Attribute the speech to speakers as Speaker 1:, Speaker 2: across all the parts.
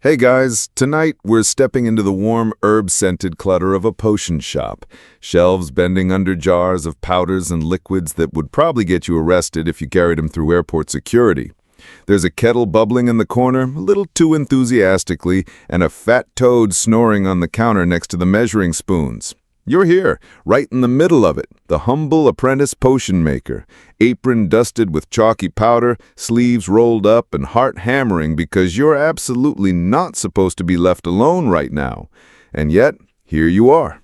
Speaker 1: Hey guys, tonight we're stepping into the warm herb-scented clutter of a potion shop. Shelves bending under jars of powders and liquids that would probably get you arrested if you carried them through airport security. There's a kettle bubbling in the corner, a little too enthusiastically, and a fat toad snoring on the counter next to the measuring spoons. You're here, right in the middle of it, the humble apprentice potion maker, apron dusted with chalky powder, sleeves rolled up and heart hammering because you're absolutely not supposed to be left alone right now. And yet, here you are.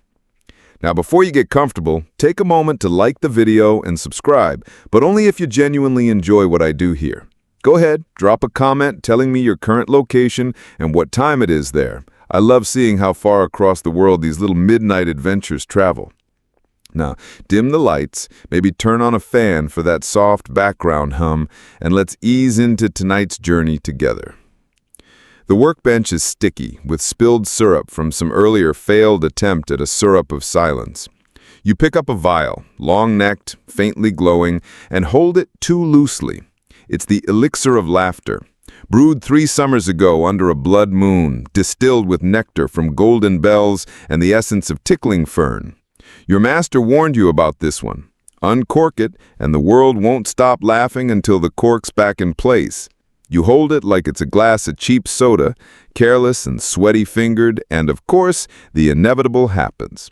Speaker 1: Now, before you get comfortable, take a moment to like the video and subscribe, but only if you genuinely enjoy what I do here. Go ahead, drop a comment telling me your current location and what time it is there. I love seeing how far across the world these little midnight adventures travel. Now, dim the lights, maybe turn on a fan for that soft background hum, and let's ease into tonight's journey together. The workbench is sticky, with spilled syrup from some earlier failed attempt at a syrup of silence. You pick up a vial, long-necked, faintly glowing, and hold it too loosely. It's the Elixir of Laughter. Brewed 3 summers ago under a blood moon, distilled with nectar from golden bells and the essence of tickling fern. Your master warned you about this one. Uncork it, and the world won't stop laughing until the cork's back in place. You hold it like it's a glass of cheap soda, careless and sweaty-fingered, and of course, the inevitable happens.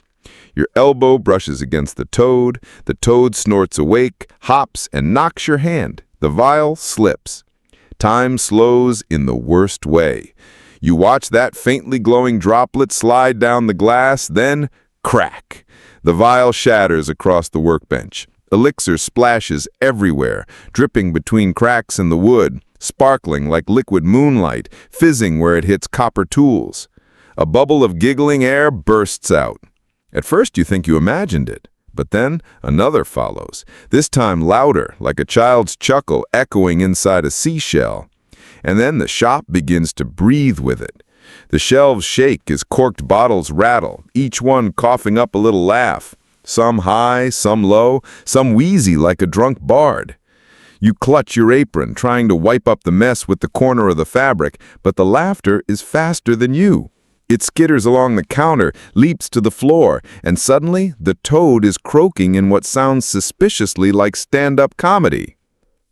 Speaker 1: Your elbow brushes against the toad snorts awake, hops, and knocks your hand. The vial slips. Time slows in the worst way. You watch that faintly glowing droplet slide down the glass, then crack. The vial shatters across the workbench. Elixir splashes everywhere, dripping between cracks in the wood, sparkling like liquid moonlight, fizzing where it hits copper tools. A bubble of giggling air bursts out. At first you think you imagined it. But then another follows, this time louder, like a child's chuckle echoing inside a seashell. And then the shop begins to breathe with it. The shelves shake as corked bottles rattle, each one coughing up a little laugh. Some high, some low, some wheezy like a drunk bard. You clutch your apron, trying to wipe up the mess with the corner of the fabric, but the laughter is faster than you. It skitters along the counter, leaps to the floor, and suddenly the toad is croaking in what sounds suspiciously like stand-up comedy.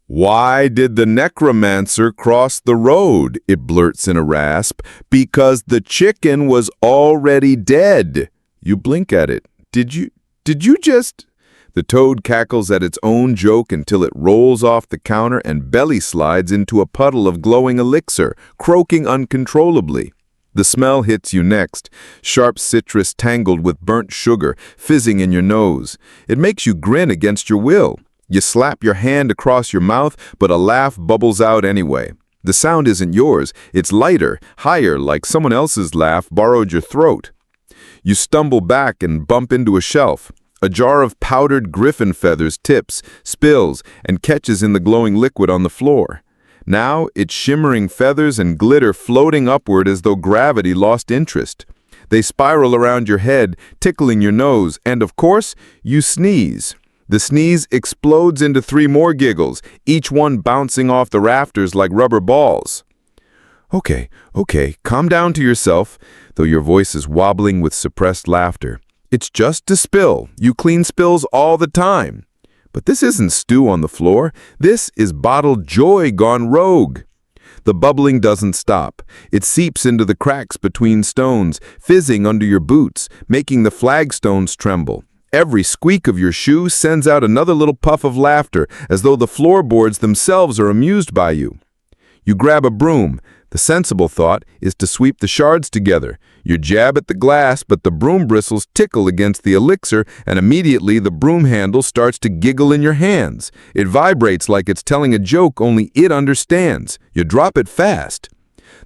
Speaker 1: "Why did the necromancer cross the road?" it blurts in a rasp. "Because the chicken was already dead." You blink at it. Did you just... The toad cackles at its own joke until it rolls off the counter and belly slides into a puddle of glowing elixir, croaking uncontrollably. The smell hits you next, sharp citrus tangled with burnt sugar, fizzing in your nose. It makes you grin against your will. You slap your hand across your mouth, but a laugh bubbles out anyway. The sound isn't yours. It's lighter, higher, like someone else's laugh borrowed your throat. You stumble back and bump into a shelf. A jar of powdered griffin feathers tips, spills, and catches in the glowing liquid on the floor. Now, its shimmering feathers and glitter floating upward as though gravity lost interest. They spiral around your head, tickling your nose, and of course, you sneeze. The sneeze explodes into 3 more giggles, each one bouncing off the rafters like rubber balls. Okay, calm down to yourself, though your voice is wobbling with suppressed laughter. It's just a spill. You clean spills all the time. But this isn't stew on the floor. This is bottled joy gone rogue. The bubbling doesn't stop. It seeps into the cracks between stones, fizzing under your boots, making the flagstones tremble. Every squeak of your shoe sends out another little puff of laughter, as though the floorboards themselves are amused by you. You grab a broom. The sensible thought is to sweep the shards together. You jab at the glass, but the broom bristles tickle against the elixir, and immediately the broom handle starts to giggle in your hands. It vibrates like it's telling a joke only it understands. You drop it fast.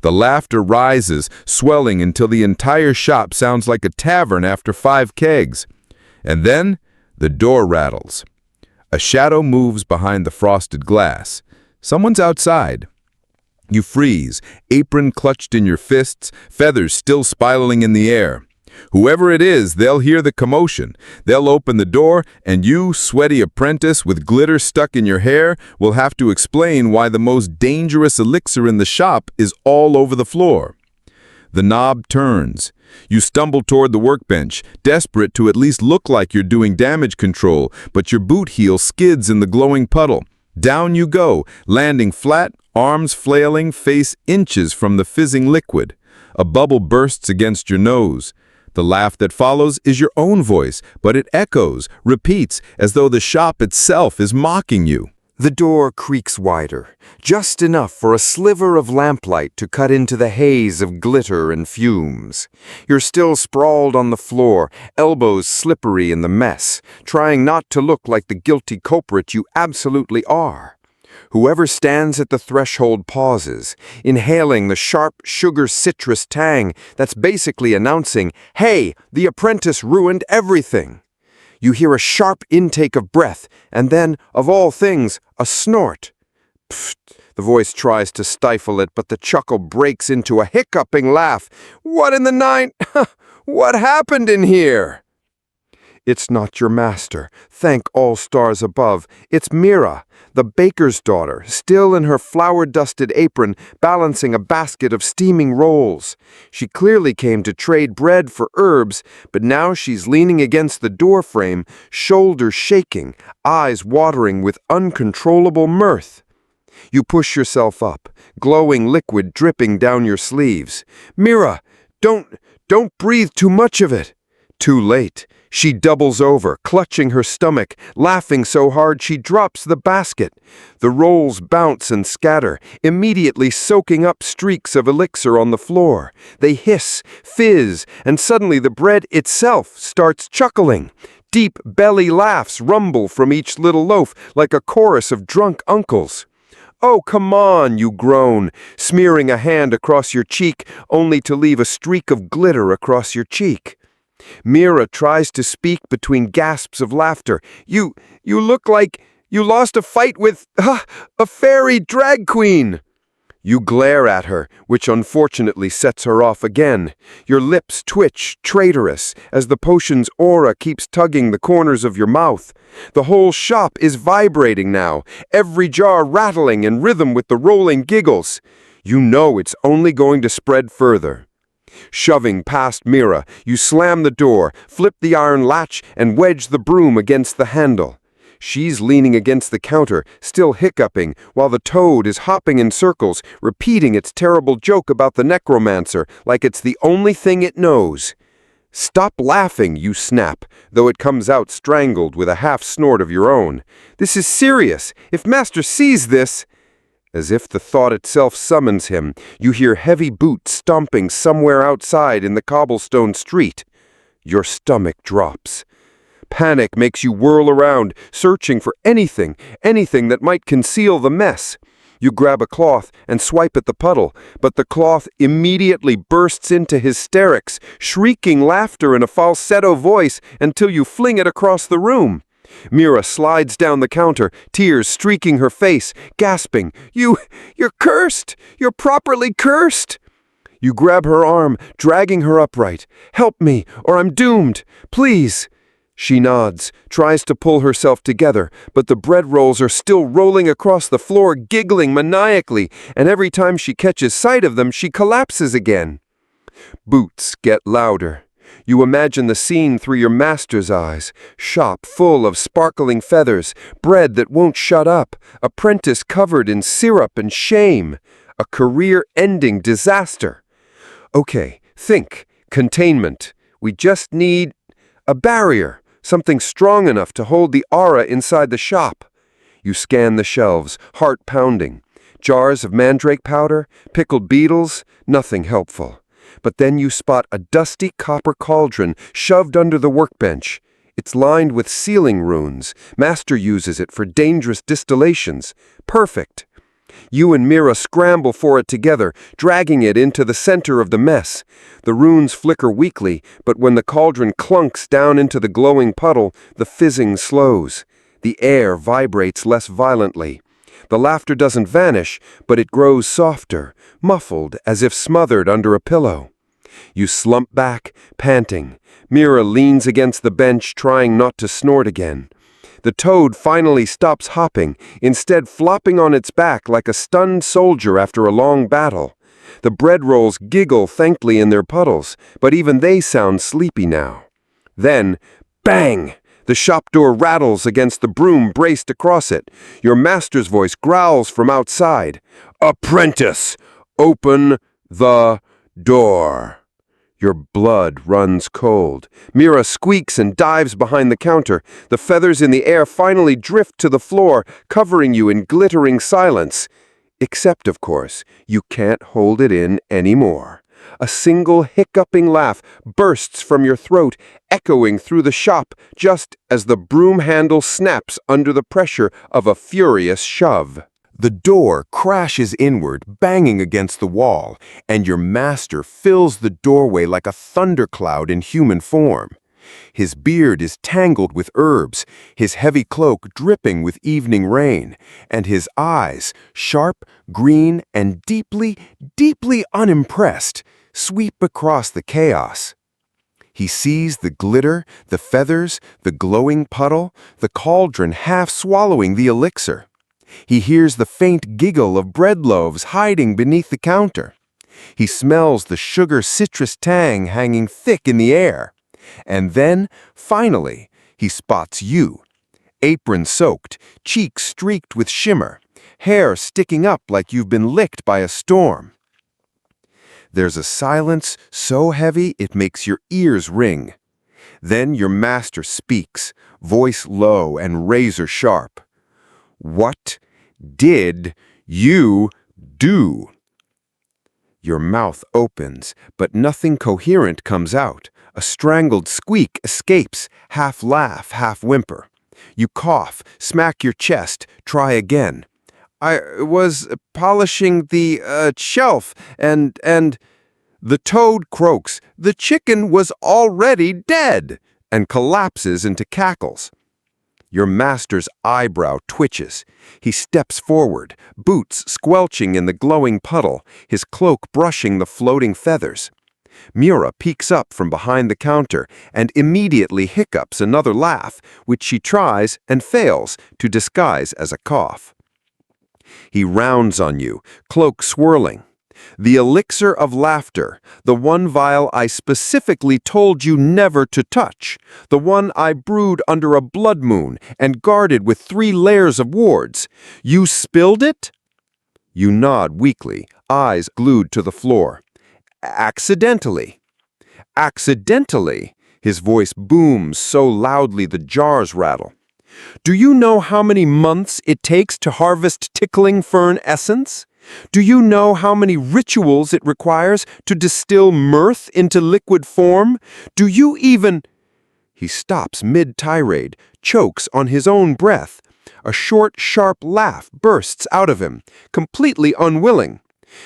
Speaker 1: The laughter rises, swelling until the entire shop sounds like a tavern after 5 kegs. And then the door rattles. A shadow moves behind the frosted glass. Someone's outside. You freeze, apron clutched in your fists, feathers still spiraling in the air. Whoever it is, they'll hear the commotion. They'll open the door, and you, sweaty apprentice with glitter stuck in your hair, will have to explain why the most dangerous elixir in the shop is all over the floor. The knob turns. You stumble toward the workbench, desperate to at least look like you're doing damage control, but your boot heel skids in the glowing puddle. Down you go, landing flat, arms flailing, face inches from the fizzing liquid. A bubble bursts against your nose. The laugh that follows is your own voice, but it echoes, repeats, as though the shop itself is mocking you.
Speaker 2: The door creaks wider, just enough for a sliver of lamplight to cut into the haze of glitter and fumes. You're still sprawled on the floor, elbows slippery in the mess, trying not to look like the guilty culprit you absolutely are. Whoever stands at the threshold pauses, inhaling the sharp sugar citrus tang that's basically announcing, "Hey, the apprentice ruined everything." You hear a sharp intake of breath, and then, of all things, a snort. Pfft. The voice tries to stifle it, but the chuckle breaks into a hiccuping laugh. "What in the nine? What happened in here?" It's not your master, thank all stars above. It's Mira, the baker's daughter, still in her flour-dusted apron, balancing a basket of steaming rolls. She clearly came to trade bread for herbs, but now she's leaning against the doorframe, shoulders shaking, eyes watering with uncontrollable mirth. You push yourself up, glowing liquid dripping down your sleeves. "Mira, don't breathe too much of it." Too late. She doubles over, clutching her stomach, laughing so hard she drops the basket. The rolls bounce and scatter, immediately soaking up streaks of elixir on the floor. They hiss, fizz, and suddenly the bread itself starts chuckling. Deep belly laughs rumble from each little loaf like a chorus of drunk uncles. "Oh, come on," you groan, smearing a hand across your cheek, only to leave a streak of glitter across your cheek. Mira tries to speak between gasps of laughter. You look like you lost a fight with a fairy drag queen." You glare at her, which unfortunately sets her off again. Your lips twitch, traitorous, as the potion's aura keeps tugging the corners of your mouth. The whole shop is vibrating now, every jar rattling in rhythm with the rolling giggles. You know it's only going to spread further. Shoving past Mira, you slam the door, flip the iron latch, and wedge the broom against the handle. She's leaning against the counter, still hiccuping, while the toad is hopping in circles, repeating its terrible joke about the necromancer like it's the only thing it knows. "Stop laughing," you snap, though it comes out strangled with a half snort of your own. "This is serious. If Master sees this—" As if the thought itself summons him, you hear heavy boots stomping somewhere outside in the cobblestone street. Your stomach drops. Panic makes you whirl around, searching for anything that might conceal the mess. You grab a cloth and swipe at the puddle, but the cloth immediately bursts into hysterics, shrieking laughter in a falsetto voice until you fling it across the room. Mira slides down the counter, tears streaking her face, gasping, You're cursed! You're properly cursed!" You grab her arm, dragging her upright. "Help me, or I'm doomed! Please!" She nods, tries to pull herself together, but the bread rolls are still rolling across the floor, giggling maniacally, and every time she catches sight of them, she collapses again. Boots get louder. You imagine the scene through your master's eyes, shop full of sparkling feathers, bread that won't shut up, apprentice covered in syrup and shame, a career-ending disaster. Okay, think, containment. We just need a barrier, something strong enough to hold the aura inside the shop. You scan the shelves, heart pounding. Jars of mandrake powder, pickled beetles, nothing helpful. But then you spot a dusty copper cauldron shoved under the workbench. It's lined with sealing runes. Master uses it for dangerous distillations. Perfect. You and Mira scramble for it together, dragging it into the center of the mess. The runes flicker weakly, but when the cauldron clunks down into the glowing puddle, the fizzing slows. The air vibrates less violently. The laughter doesn't vanish, but it grows softer, muffled, as if smothered under a pillow. You slump back, panting. Mira leans against the bench, trying not to snort again. The toad finally stops hopping, instead flopping on its back like a stunned soldier after a long battle. The bread rolls giggle thankfully in their puddles, but even they sound sleepy now. Then, bang! The shop door rattles against the broom braced across it. Your master's voice growls from outside. "Apprentice, open the door." Your blood runs cold. Mira squeaks and dives behind the counter. The feathers in the air finally drift to the floor, covering you in glittering silence. Except, of course, you can't hold it in anymore. A single hiccuping laugh bursts from your throat, echoing through the shop just as the broom handle snaps under the pressure of a furious shove. The door crashes inward, banging against the wall, and your master fills the doorway like a thundercloud in human form. His beard is tangled with herbs, his heavy cloak dripping with evening rain, and his eyes, sharp, green, and deeply, deeply unimpressed, sweep across the chaos. He sees the glitter, the feathers, the glowing puddle, the cauldron half swallowing the elixir. He hears the faint giggle of bread loaves hiding beneath the counter. He smells the sugar citrus tang hanging thick in the air. And then, finally, he spots you. Apron soaked, cheeks streaked with shimmer, hair sticking up like you've been licked by a storm. There's a silence so heavy it makes your ears ring. Then your master speaks, voice low and razor sharp. "What did you do?" Your mouth opens, but nothing coherent comes out. A strangled squeak escapes, half laugh, half whimper. You cough, smack your chest, try again. "I was polishing the shelf, and the toad croaks, "The chicken was already dead," and collapses into cackles. Your master's eyebrow twitches. He steps forward, boots squelching in the glowing puddle, his cloak brushing the floating feathers. Mira peeks up from behind the counter and immediately hiccups another laugh, which she tries and fails to disguise as a cough. He rounds on you, cloak swirling. "The elixir of laughter, the one vial I specifically told you never to touch, the one I brewed under a blood moon and guarded with 3 layers of wards. You spilled it?" You nod weakly, eyes glued to the floor. "Accidentally." "Accidentally?" His voice booms so loudly the jars rattle. "Do you know how many months it takes to harvest tickling fern essence? Do you know how many rituals it requires to distill mirth into liquid form? Do you even—" He stops mid-tirade, chokes on his own breath. A short, sharp laugh bursts out of him, completely unwilling.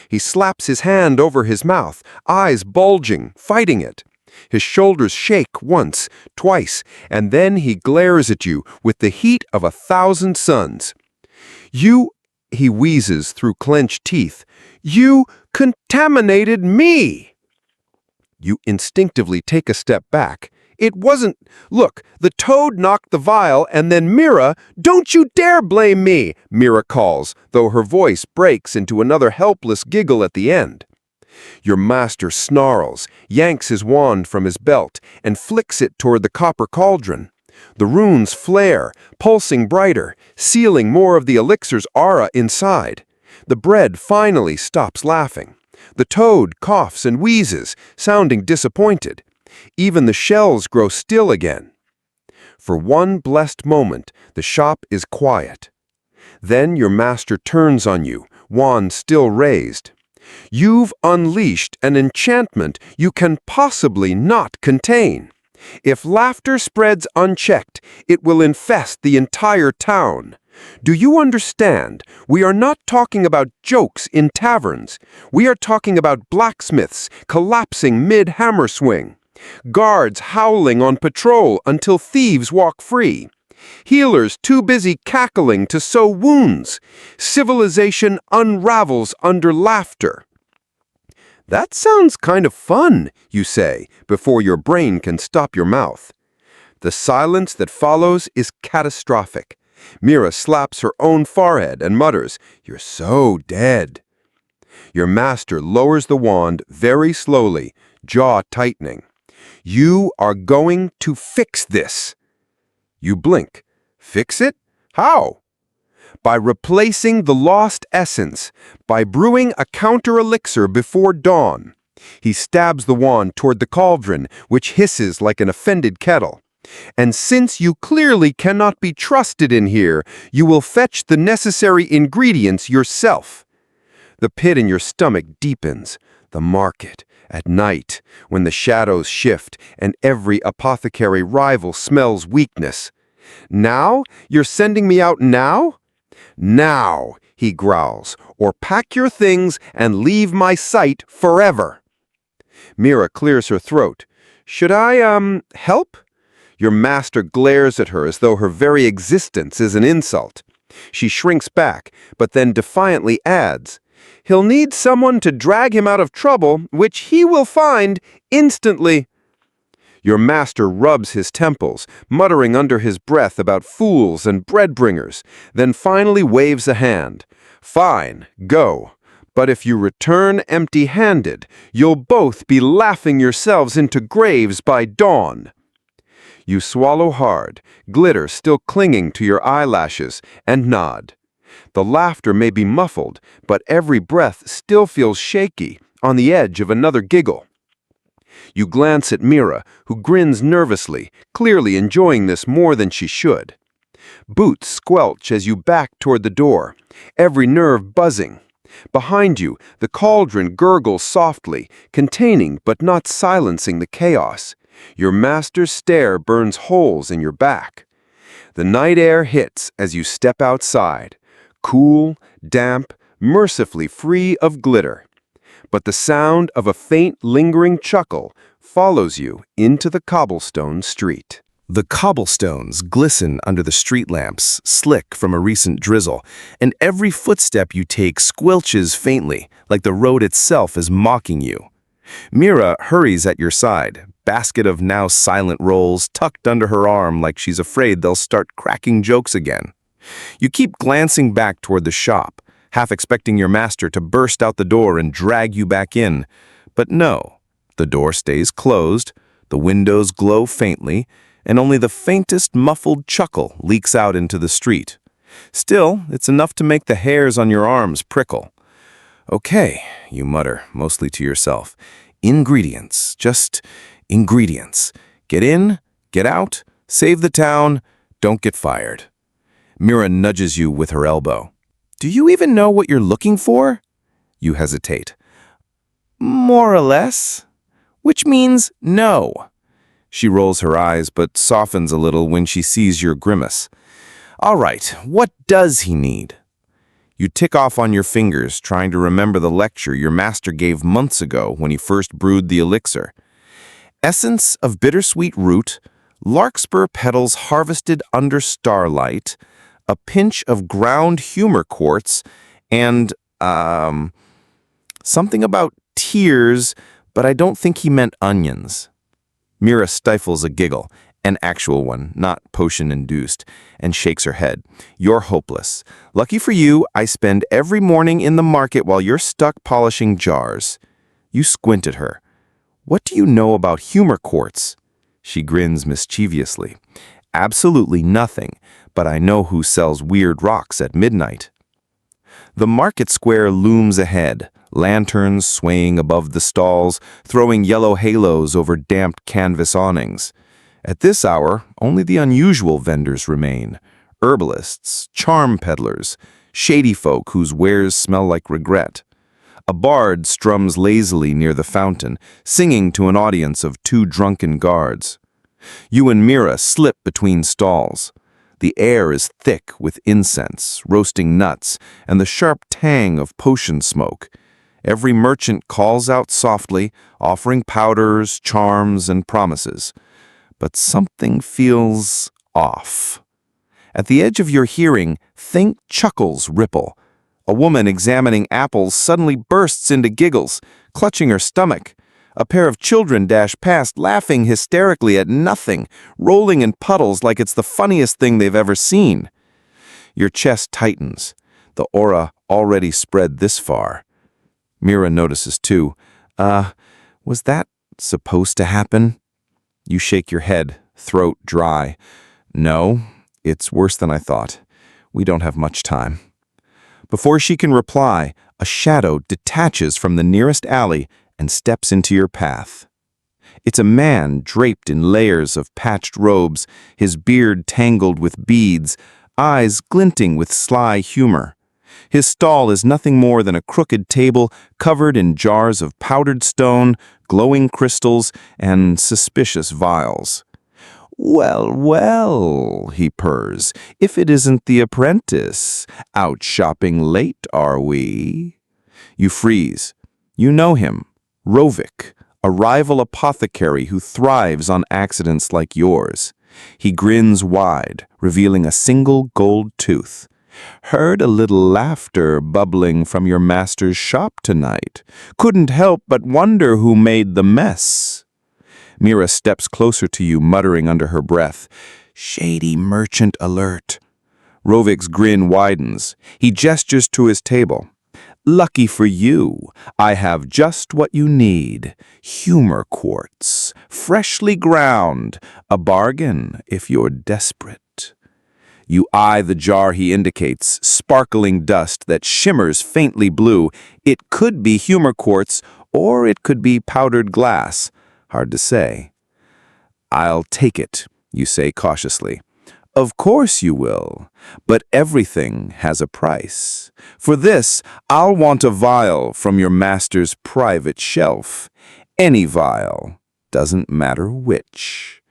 Speaker 2: He slaps his hand over his mouth, eyes bulging, fighting it. His shoulders shake once, twice, and then he glares at you with the heat of 1,000 suns. "You," he wheezes through clenched teeth, "you contaminated me!" You instinctively take a step back. "It wasn't— Look, the toad knocked the vial, and then Mira— Don't you dare blame me!" Mira calls, though her voice breaks into another helpless giggle at the end. Your master snarls, yanks his wand from his belt, and flicks it toward the copper cauldron. The runes flare, pulsing brighter, sealing more of the elixir's aura inside. The bread finally stops laughing. The toad coughs and wheezes, sounding disappointed. Even the shells grow still again. For one blessed moment, the shop is quiet. Then your master turns on you, wand still raised. "You've unleashed an enchantment you can possibly not contain. If laughter spreads unchecked, it will infest the entire town. Do you understand? We are not talking about jokes in taverns. We are talking about blacksmiths collapsing mid-hammer swing, guards howling on patrol until thieves walk free, healers too busy cackling to sew wounds. Civilization unravels under laughter." "That sounds kind of fun," you say, before your brain can stop your mouth. The silence that follows is catastrophic. Mira slaps her own forehead and mutters, "You're so dead." Your master lowers the wand very slowly, jaw tightening. You are going to fix this. You blink. Fix it? How? By replacing the lost essence, by brewing a counter-elixir before dawn. He stabs the wand toward the cauldron, which hisses like an offended kettle. And since you clearly cannot be trusted in here, you will fetch the necessary ingredients yourself. The pit in your stomach deepens. The market, at night, when the shadows shift and every apothecary rival smells weakness. Now? You're sending me out now? Now, he growls, or pack your things and leave my sight forever. Mira clears her throat. Should I, help? Your master glares at her as though her very existence is an insult. She shrinks back, but then defiantly adds, he'll need someone to drag him out of trouble, which he will find instantly. Your master rubs his temples, muttering under his breath about fools and bread-bringers, then finally waves a hand. Fine, go. But if you return empty-handed, you'll both be laughing yourselves into graves by dawn. You swallow hard, glitter still clinging to your eyelashes, and nod. The laughter may be muffled, but every breath still feels shaky, on the edge of another giggle. You glance at Mira, who grins nervously, clearly enjoying this more than she should. Boots squelch as you back toward the door, every nerve buzzing. Behind you, the cauldron gurgles softly, containing but not silencing the chaos. Your master's stare burns holes in your back. The night air hits as you step outside, cool, damp, mercifully free of glitter. But the sound of a faint, lingering chuckle follows you into the cobblestone street.
Speaker 3: The cobblestones glisten under the street lamps, slick from a recent drizzle, and every footstep you take squelches faintly, like the road itself is mocking you. Mira hurries at your side, basket of now silent rolls tucked under her arm like she's afraid they'll start cracking jokes again. You keep glancing back toward the shop, half expecting your master to burst out the door and drag you back in. But no, the door stays closed, the windows glow faintly, and only the faintest muffled chuckle leaks out into the street. Still, it's enough to make the hairs on your arms prickle. Okay, you mutter, mostly to yourself. Ingredients, just ingredients. Get in, get out, save the town, don't get fired. Mira nudges you with her elbow. Do you even know what you're looking for? You hesitate. More or less. Which means no. She rolls her eyes but softens a little when she sees your grimace. All right, what does he need? You tick off on your fingers, trying to remember the lecture your master gave months ago when he first brewed the elixir. Essence of bittersweet root, larkspur petals harvested under starlight, a pinch of ground humor quartz, and, something about tears, but I don't think he meant onions. Mira stifles a giggle, an actual one, not potion-induced, and shakes her head. You're hopeless. Lucky for you, I spend every morning in the market while you're stuck polishing jars. You squint at her. What do you know about humor quartz? She grins mischievously. Absolutely nothing, but I know who sells weird rocks at midnight. The market square looms ahead, lanterns swaying above the stalls, throwing yellow halos over damp canvas awnings. At this hour, only the unusual vendors remain. Herbalists, charm peddlers, shady folk whose wares smell like regret. A bard strums lazily near the fountain, singing to an audience of 2 drunken guards. You and Mira slip between stalls. The air is thick with incense, roasting nuts, and the sharp tang of potion smoke. Every merchant calls out softly, offering powders, charms, and promises. But something feels off. At the edge of your hearing, faint chuckles ripple. A woman examining apples suddenly bursts into giggles, clutching her stomach. A pair of children dash past, laughing hysterically at nothing, rolling in puddles like it's the funniest thing they've ever seen. Your chest tightens, the aura already spread this far. Mira notices too. Was that supposed to happen? You shake your head, throat dry. No, it's worse than I thought. We don't have much time. Before she can reply, a shadow detaches from the nearest alley and steps into your path. It's a man draped in layers of patched robes, his beard tangled with beads, eyes glinting with sly humor. His stall is nothing more than a crooked table covered in jars of powdered stone, glowing crystals, and suspicious vials. "Well, well," he purrs, "if it isn't the apprentice. Out shopping late, are we?" You freeze. You know him, Rovik, a rival apothecary who thrives on accidents like yours. He grins wide, revealing a single gold tooth. "Heard a little laughter bubbling from your master's shop tonight. Couldn't help but wonder who made the mess." Mira steps closer to you, muttering under her breath, "Shady merchant alert." Rovik's grin widens. He gestures to his table. "Lucky for you, I have just what you need. Humor quartz, freshly ground, a bargain if you're desperate." You eye the jar he indicates, sparkling dust that shimmers faintly blue. It could be humor quartz, or it could be powdered glass. Hard to say. "I'll take it," you say cautiously. "Of course you will, but everything has a price. For this, I'll want a vial from your master's private shelf. Any vial, doesn't matter which."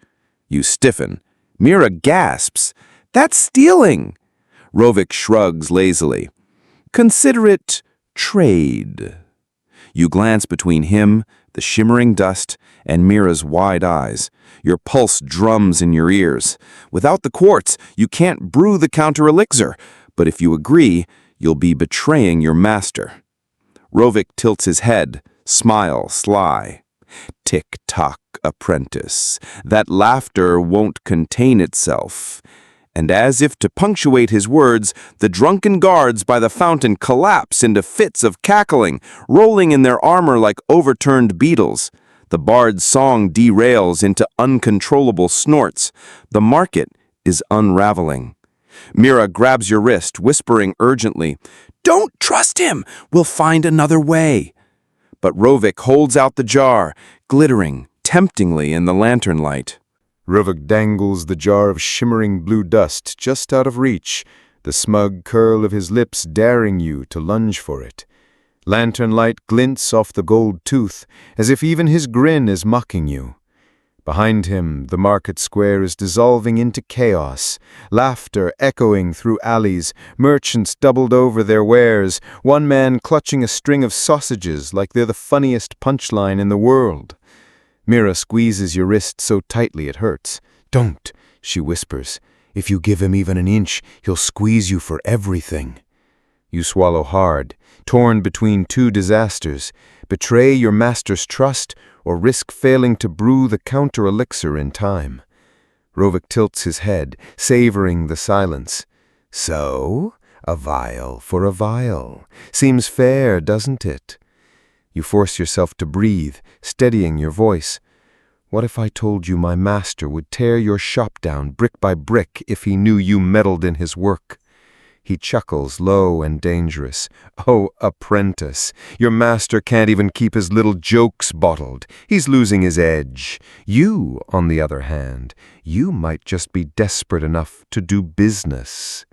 Speaker 3: You stiffen. Mira gasps. "That's stealing!" Rovik shrugs lazily. "Consider it trade." You glance between him, the shimmering dust, and Mira's wide eyes. Your pulse drums in your ears. Without the quartz, you can't brew the counter-elixir, but if you agree, you'll be betraying your master. Rovik tilts his head, smile sly. "Tick-tock, apprentice. That laughter won't contain itself." And as if to punctuate his words, the drunken guards by the fountain collapse into fits of cackling, rolling in their armor like overturned beetles. The bard's song derails into uncontrollable snorts. The market is unraveling. Mira grabs your wrist, whispering urgently, "Don't trust him! We'll find another way." But Rovik holds out the jar, glittering temptingly in the lantern light.
Speaker 4: Rovik dangles the jar of shimmering blue dust just out of reach, the smug curl of his lips daring you to lunge for it. Lantern light glints off the gold tooth, as if even his grin is mocking you. Behind him, the market square is dissolving into chaos, laughter echoing through alleys, merchants doubled over their wares, one man clutching a string of sausages like they're the funniest punchline in the world. Mira squeezes your wrist so tightly it hurts. "Don't," she whispers. "If you give him even an inch, he'll squeeze you for everything." You swallow hard, torn between two disasters: betray your master's trust or risk failing to brew the counter-elixir in time. Rovik tilts his head, savoring the silence. "So, a vial for a vial. Seems fair, doesn't it?" You force yourself to breathe, steadying your voice. "What if I told you my master would tear your shop down brick by brick if he knew you meddled in his work?" He chuckles, low and dangerous. "Oh, apprentice, your master can't even keep his little jokes bottled. He's losing his edge. You, on the other hand, you might just be desperate enough to do business."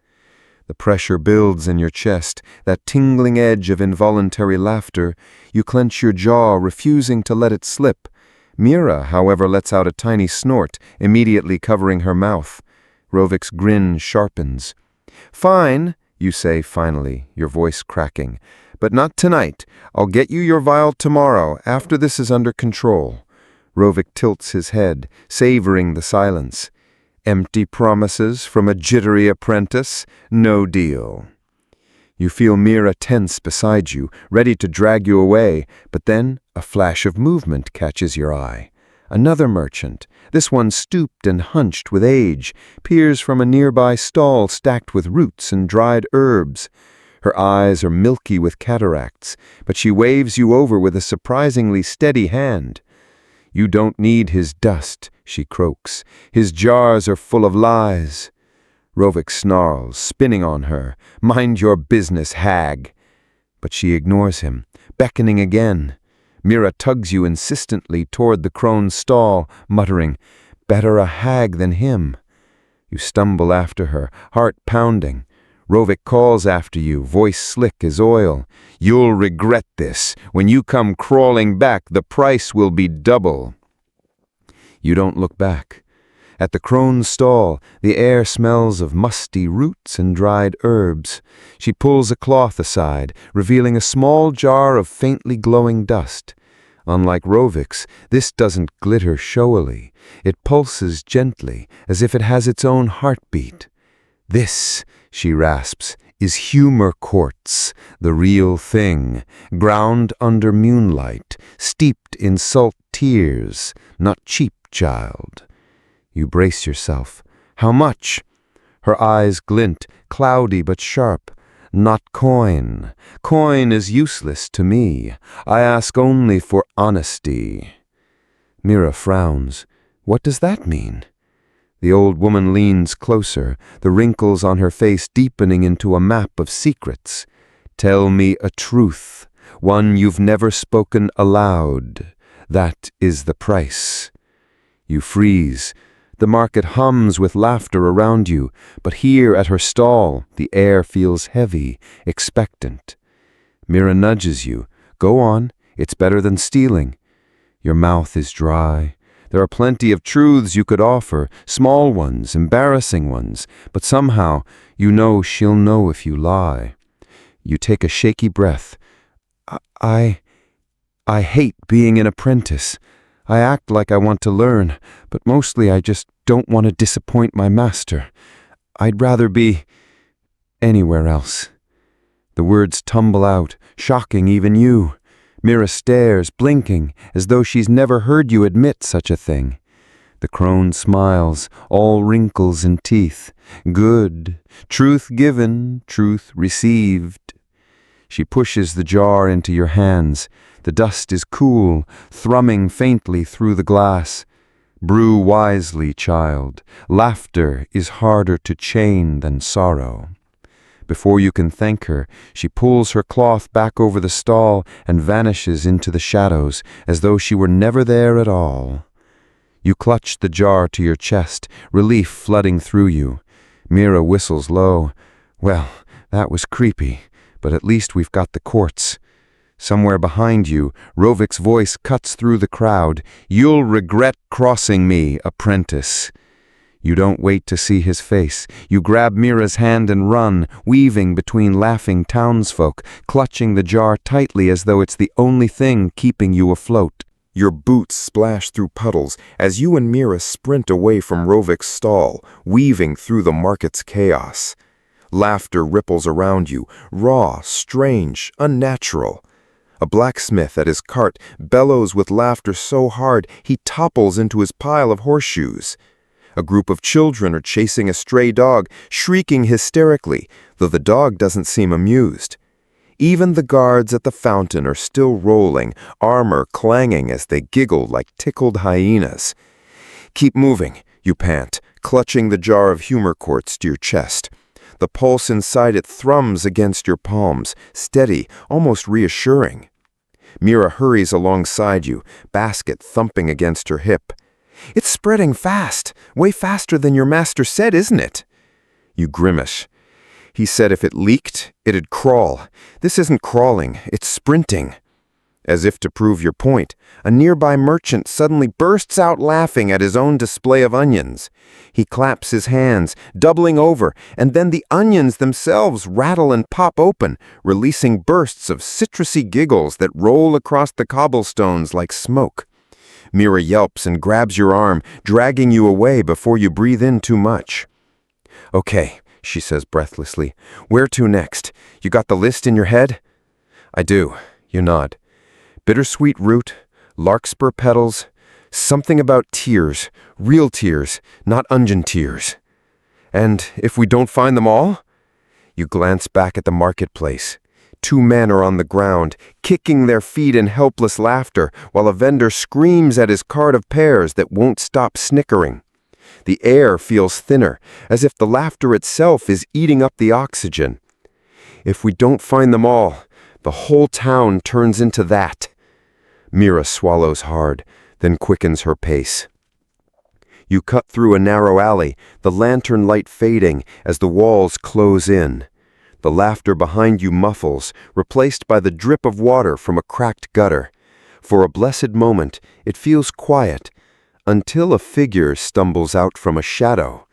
Speaker 4: The pressure builds in your chest, that tingling edge of involuntary laughter. You clench your jaw, refusing to let it slip. Mira, however, lets out a tiny snort, immediately covering her mouth. Rovik's grin sharpens. "Fine," you say finally, your voice cracking. "But not tonight. I'll get you your vial tomorrow, after this is under control." Rovik tilts his head, savoring the silence. Empty promises from a jittery apprentice? No deal. You feel Mira tense beside you, ready to drag you away, but then a flash of movement catches your eye. Another merchant, this one stooped and hunched with age, peers from a nearby stall stacked with roots and dried herbs.
Speaker 2: Her eyes are milky with cataracts, but she waves you over with a surprisingly steady hand. "You don't need his dust," she croaks. "His jars are full of lies." Rovik snarls, spinning on her. "Mind your business, hag." But she ignores him, beckoning again. Mira tugs you insistently toward the crone's stall, muttering, "Better a hag than him." You stumble after her, heart pounding. Rovik calls after you, voice slick as oil. "You'll regret this. When you come crawling back, the price will be double." You don't look back. At the crone's stall, the air smells of musty roots and dried herbs. She pulls a cloth aside, revealing a small jar of faintly glowing dust. Unlike Rovik's, this doesn't glitter showily. It pulses gently, as if it has its own heartbeat. "This," she rasps, "is humor quartz, the real thing, ground under moonlight, steeped in salt tears, not cheap, child." You brace yourself. "How much?" Her eyes glint, cloudy but sharp. "Not coin. Coin is useless to me. I ask only for honesty." Mira frowns. What does that mean? The old woman leans closer, the wrinkles on her face deepening into a map of secrets. "Tell me a truth, one you've never spoken aloud. That is the price." You freeze. The market hums with laughter around you, but here at her stall, the air feels heavy, expectant. Mira nudges you. "Go on, it's better than stealing." Your mouth is dry. There are plenty of truths you could offer, small ones, embarrassing ones, but somehow you know she'll know if you lie. You take a shaky breath. I hate being an apprentice. I act like I want to learn, but mostly I just don't want to disappoint my master. I'd rather be anywhere else." The words tumble out, shocking even you. Mira stares, blinking, as though she's never heard you admit such a thing. The crone smiles, all wrinkles and teeth. "Good. Truth given, truth received." She pushes the jar into your hands. The dust is cool, thrumming faintly through the glass. "Brew wisely, child. Laughter is harder to chain than sorrow." Before you can thank her, she pulls her cloth back over the stall and vanishes into the shadows, as though she were never there at all. You clutch the jar to your chest, relief flooding through you. Mira whistles low. "Well, that was creepy, but at least we've got the quartz." Somewhere behind you, Rovik's voice cuts through the crowd. "You'll regret crossing me, apprentice." You don't wait to see his face. You grab Mira's hand and run, weaving between laughing townsfolk, clutching the jar tightly as though it's the only thing keeping you afloat. Your boots splash through puddles as you and Mira sprint away from Rovik's stall, weaving through the market's chaos. Laughter ripples around you, raw, strange, unnatural. A blacksmith at his cart bellows with laughter so hard he topples into his pile of horseshoes. A group of children are chasing a stray dog, shrieking hysterically, though the dog doesn't seem amused. Even the guards at the fountain are still rolling, armor clanging as they giggle like tickled hyenas. "Keep moving," you pant, clutching the jar of humor quartz to your chest. The pulse inside it thrums against your palms, steady, almost reassuring. Mira hurries alongside you, basket thumping against her hip. "It's spreading fast, way faster than your master said, isn't it?" You grimace. "He said if it leaked, it'd crawl. This isn't crawling, it's sprinting." As if to prove your point, a nearby merchant suddenly bursts out laughing at his own display of onions. He claps his hands, doubling over, and then the onions themselves rattle and pop open, releasing bursts of citrusy giggles that roll across the cobblestones like smoke. Mira yelps and grabs your arm, dragging you away before you breathe in too much. "Okay," she says breathlessly. "Where to next? You got the list in your head?" "I do." You nod. "Bittersweet root, larkspur petals, something about tears, real tears, not onion tears." "And if we don't find them all?" You glance back at the marketplace. 2 men are on the ground, kicking their feet in helpless laughter, while a vendor screams at his cart of pears that won't stop snickering. The air feels thinner, as if the laughter itself is eating up the oxygen. If we don't find them all, the whole town turns into that. Mira swallows hard, then quickens her pace. You cut through a narrow alley, the lantern light fading as the walls close in. The laughter behind you muffles, replaced by the drip of water from a cracked gutter. For a blessed moment, it feels quiet, until a figure stumbles out from a shadow.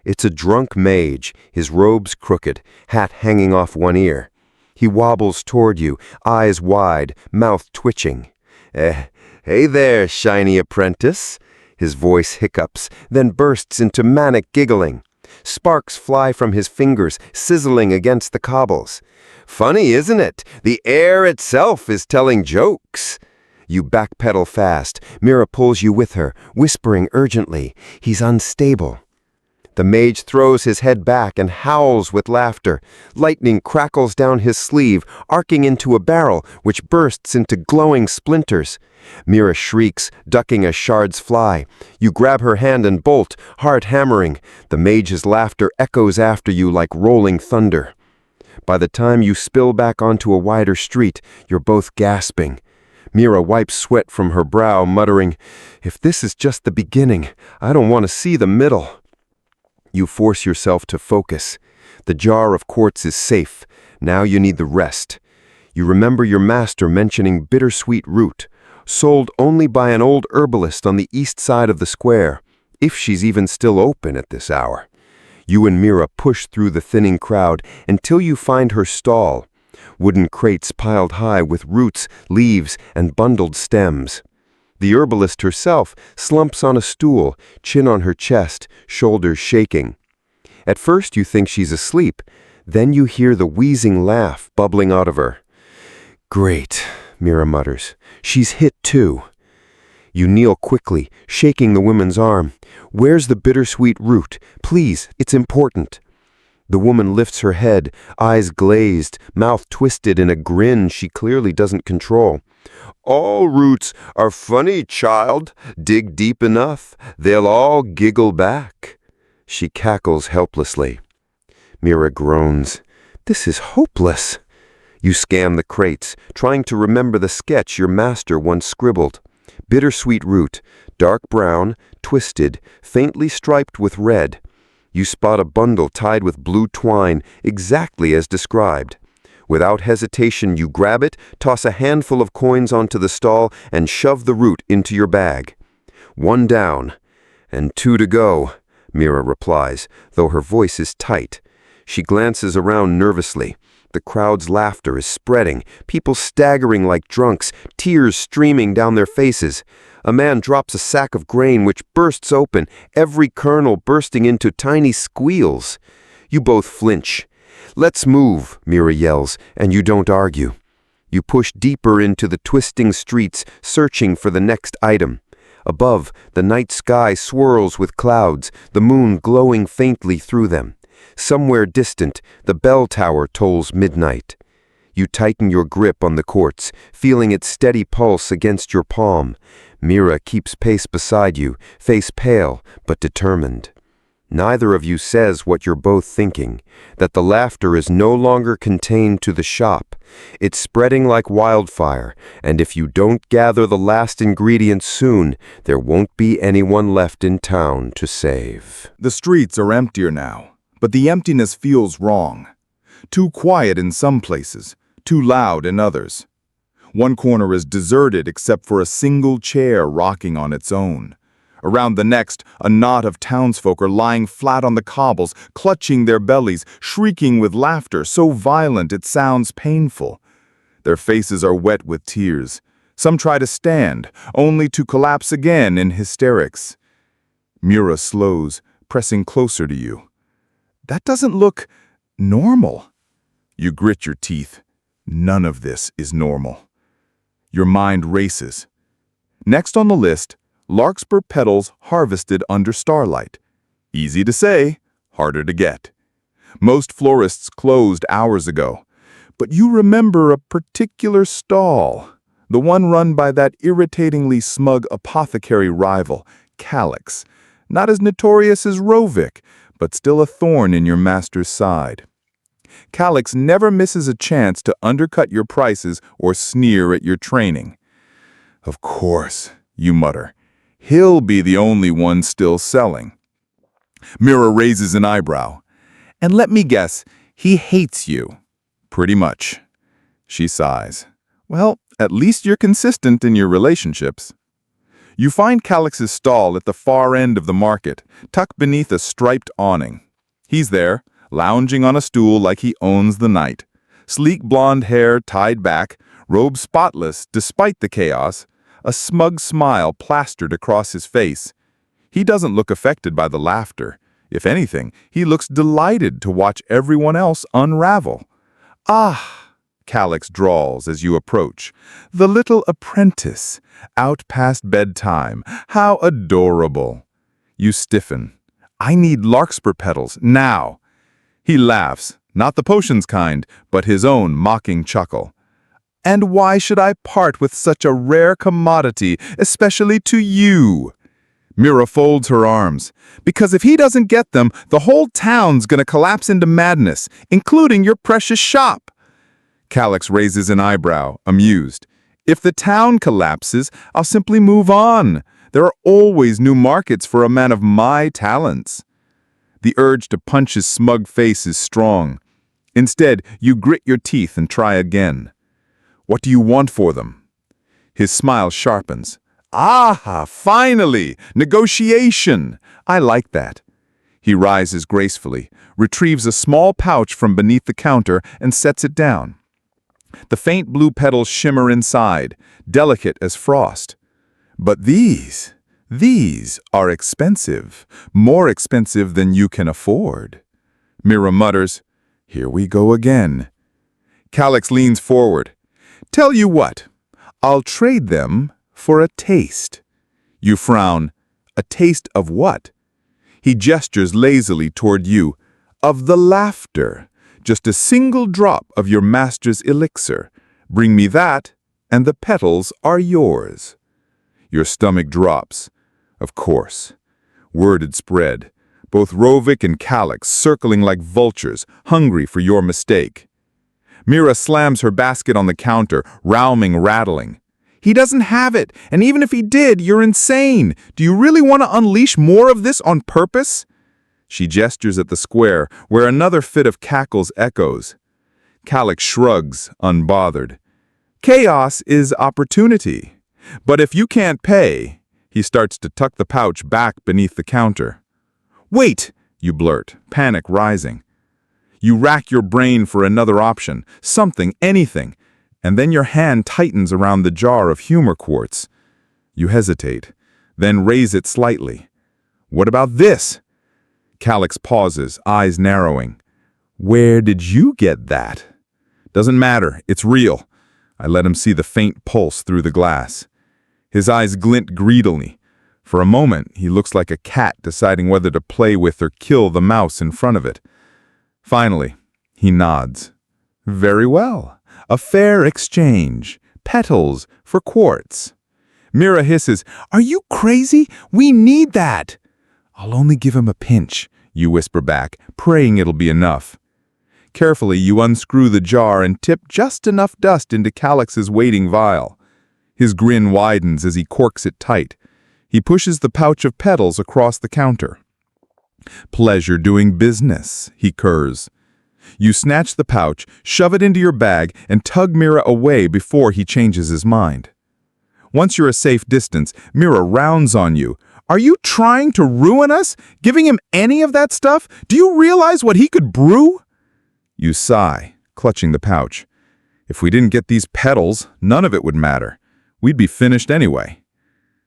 Speaker 2: It's a drunk mage, his robes crooked, hat hanging off one ear. He wobbles toward you, eyes wide, mouth twitching. Hey there, shiny apprentice." His voice hiccups, then bursts into manic giggling. Sparks fly from his fingers, sizzling against the cobbles. "Funny, isn't it? The air itself is telling jokes." You backpedal fast. Mira pulls you with her, whispering urgently, "He's unstable." The mage throws his head back and howls with laughter. Lightning crackles down his sleeve, arcing into a barrel, which bursts into glowing splinters. Mira shrieks, ducking as shards fly. You grab her hand and bolt, heart hammering. The mage's laughter echoes after you like rolling thunder. By the time you spill back onto a wider street, you're both gasping. Mira wipes sweat from her brow, muttering, "If this is just the beginning, I don't want to see the middle." You force yourself to focus. The jar of quartz is safe. Now you need the rest. You remember your master mentioning bittersweet root, sold only by an old herbalist on the east side of the square, if she's even still open at this hour. You and Mira push through the thinning crowd until you find her stall. Wooden crates piled high with roots, leaves, and bundled stems. The herbalist herself slumps on a stool, chin on her chest, shoulders shaking. At first you think she's asleep, then you hear the wheezing laugh bubbling out of her. "Great," Mira mutters. "She's hit too." You kneel quickly, shaking the woman's arm. "Where's the bittersweet root? Please, it's important." The woman lifts her head, eyes glazed, mouth twisted in a grin she clearly doesn't control. "All roots are funny, child. Dig deep enough, they'll all giggle back." She cackles helplessly. Mira groans. "This is hopeless." You scan the crates, trying to remember the sketch your master once scribbled. Bittersweet root, dark brown, twisted, faintly striped with red. You spot a bundle tied with blue twine, exactly as described. Without hesitation, you grab it, toss a handful of coins onto the stall, and shove the root into your bag. "1 down, and 2 to go," Mira replies, though her voice is tight. She glances around nervously. The crowd's laughter is spreading, people staggering like drunks, tears streaming down their faces. A man drops a sack of grain which bursts open, every kernel bursting into tiny squeals. You both flinch. "Let's move," Mira yells, and you don't argue. You push deeper into the twisting streets, searching for the next item. Above, the night sky swirls with clouds, the moon glowing faintly through them. Somewhere distant, the bell tower tolls midnight. You tighten your grip on the quartz, feeling its steady pulse against your palm. Mira keeps pace beside you, face pale but determined. Neither of you says what you're both thinking, that the laughter is no longer contained to the shop. It's spreading like wildfire, and if you don't gather the last ingredients soon, there won't be anyone left in town to save.
Speaker 5: The streets are emptier now, but the emptiness feels wrong. Too quiet in some places, too loud in others. One corner is deserted except for a single chair rocking on its own. Around the next, a knot of townsfolk are lying flat on the cobbles, clutching their bellies, shrieking with laughter so violent it sounds painful. Their faces are wet with tears. Some try to stand, only to collapse again in hysterics. Mira slows, pressing closer to you. "That doesn't look normal." You grit your teeth. None of this is normal. Your mind races. Next on the list, larkspur petals harvested under starlight. Easy to say, harder to get. Most florists closed hours ago. But you remember a particular stall, the one run by that irritatingly smug apothecary rival, Calyx. Not as notorious as Rovik, but still a thorn in your master's side. Calyx never misses a chance to undercut your prices or sneer at your training. Of course, you mutter. He'll be the only one still selling. Mira raises an eyebrow. And let me guess, he hates you. Pretty much. She sighs. Well, at least you're consistent in your relationships. You find Calyx's stall at the far end of the market, tucked beneath a striped awning. He's there, lounging on a stool like he owns the night. Sleek blonde hair tied back, robe spotless despite the chaos, a smug smile plastered across his face. He doesn't look affected by the laughter. If anything, he looks delighted to watch everyone else unravel. Ah, Calyx drawls as you approach. The little apprentice, out past bedtime. How adorable. You stiffen. I need larkspur petals, now. He laughs, not the potions kind, but his own mocking chuckle. And why should I part with such a rare commodity, especially to you? Mira folds her arms. Because if he doesn't get them, the whole town's gonna collapse into madness, including your precious shop. Calyx raises an eyebrow, amused. If the town collapses, I'll simply move on. There are always new markets for a man of my talents. The urge to punch his smug face is strong. Instead, you grit your teeth and try again. What do you want for them? His smile sharpens. Ah, finally! Negotiation! I like that. He rises gracefully, retrieves a small pouch from beneath the counter, and sets it down. The faint blue petals shimmer inside, delicate as frost. But these are expensive, more expensive than you can afford. Mira mutters, here we go again. Calyx leans forward. Tell you what, I'll trade them for a taste. You frown. A taste of what? He gestures lazily toward you. Of the laughter. Just a single drop of your master's elixir. Bring me that, and the petals are yours. Your stomach drops. Of course. Word had spread. Both Rovik and Calyx circling like vultures, hungry for your mistake. Mira slams her basket on the counter, rattling. He doesn't have it, and even if he did, you're insane. Do you really want to unleash more of this on purpose? She gestures at the square, where another fit of cackles echoes. Calyx shrugs, unbothered. Chaos is opportunity. But if you can't pay, he starts to tuck the pouch back beneath the counter. Wait, you blurt, panic rising. You rack your brain for another option, something, anything, and then your hand tightens around the jar of humor quartz. You hesitate, then raise it slightly. What about this? Calyx pauses, eyes narrowing. Where did you get that? Doesn't matter, it's real. I let him see the faint pulse through the glass. His eyes glint greedily. For a moment, he looks like a cat deciding whether to play with or kill the mouse in front of it. Finally, he nods. Very well. A fair exchange. Petals for quartz. Mira hisses, Are you crazy? We need that. I'll only give him a pinch, you whisper back, praying it'll be enough. Carefully, you unscrew the jar and tip just enough dust into Calyx's waiting vial. His grin widens as he corks it tight. He pushes the pouch of petals across the counter. Pleasure doing business, he curs. You snatch the pouch, shove it into your bag, and tug Mira away before he changes his mind. Once you're a safe distance, Mira rounds on you. Are you trying to ruin us? Giving him any of that stuff? Do you realize what he could brew? You sigh, clutching the pouch. If we didn't get these petals, none of it would matter. We'd be finished anyway.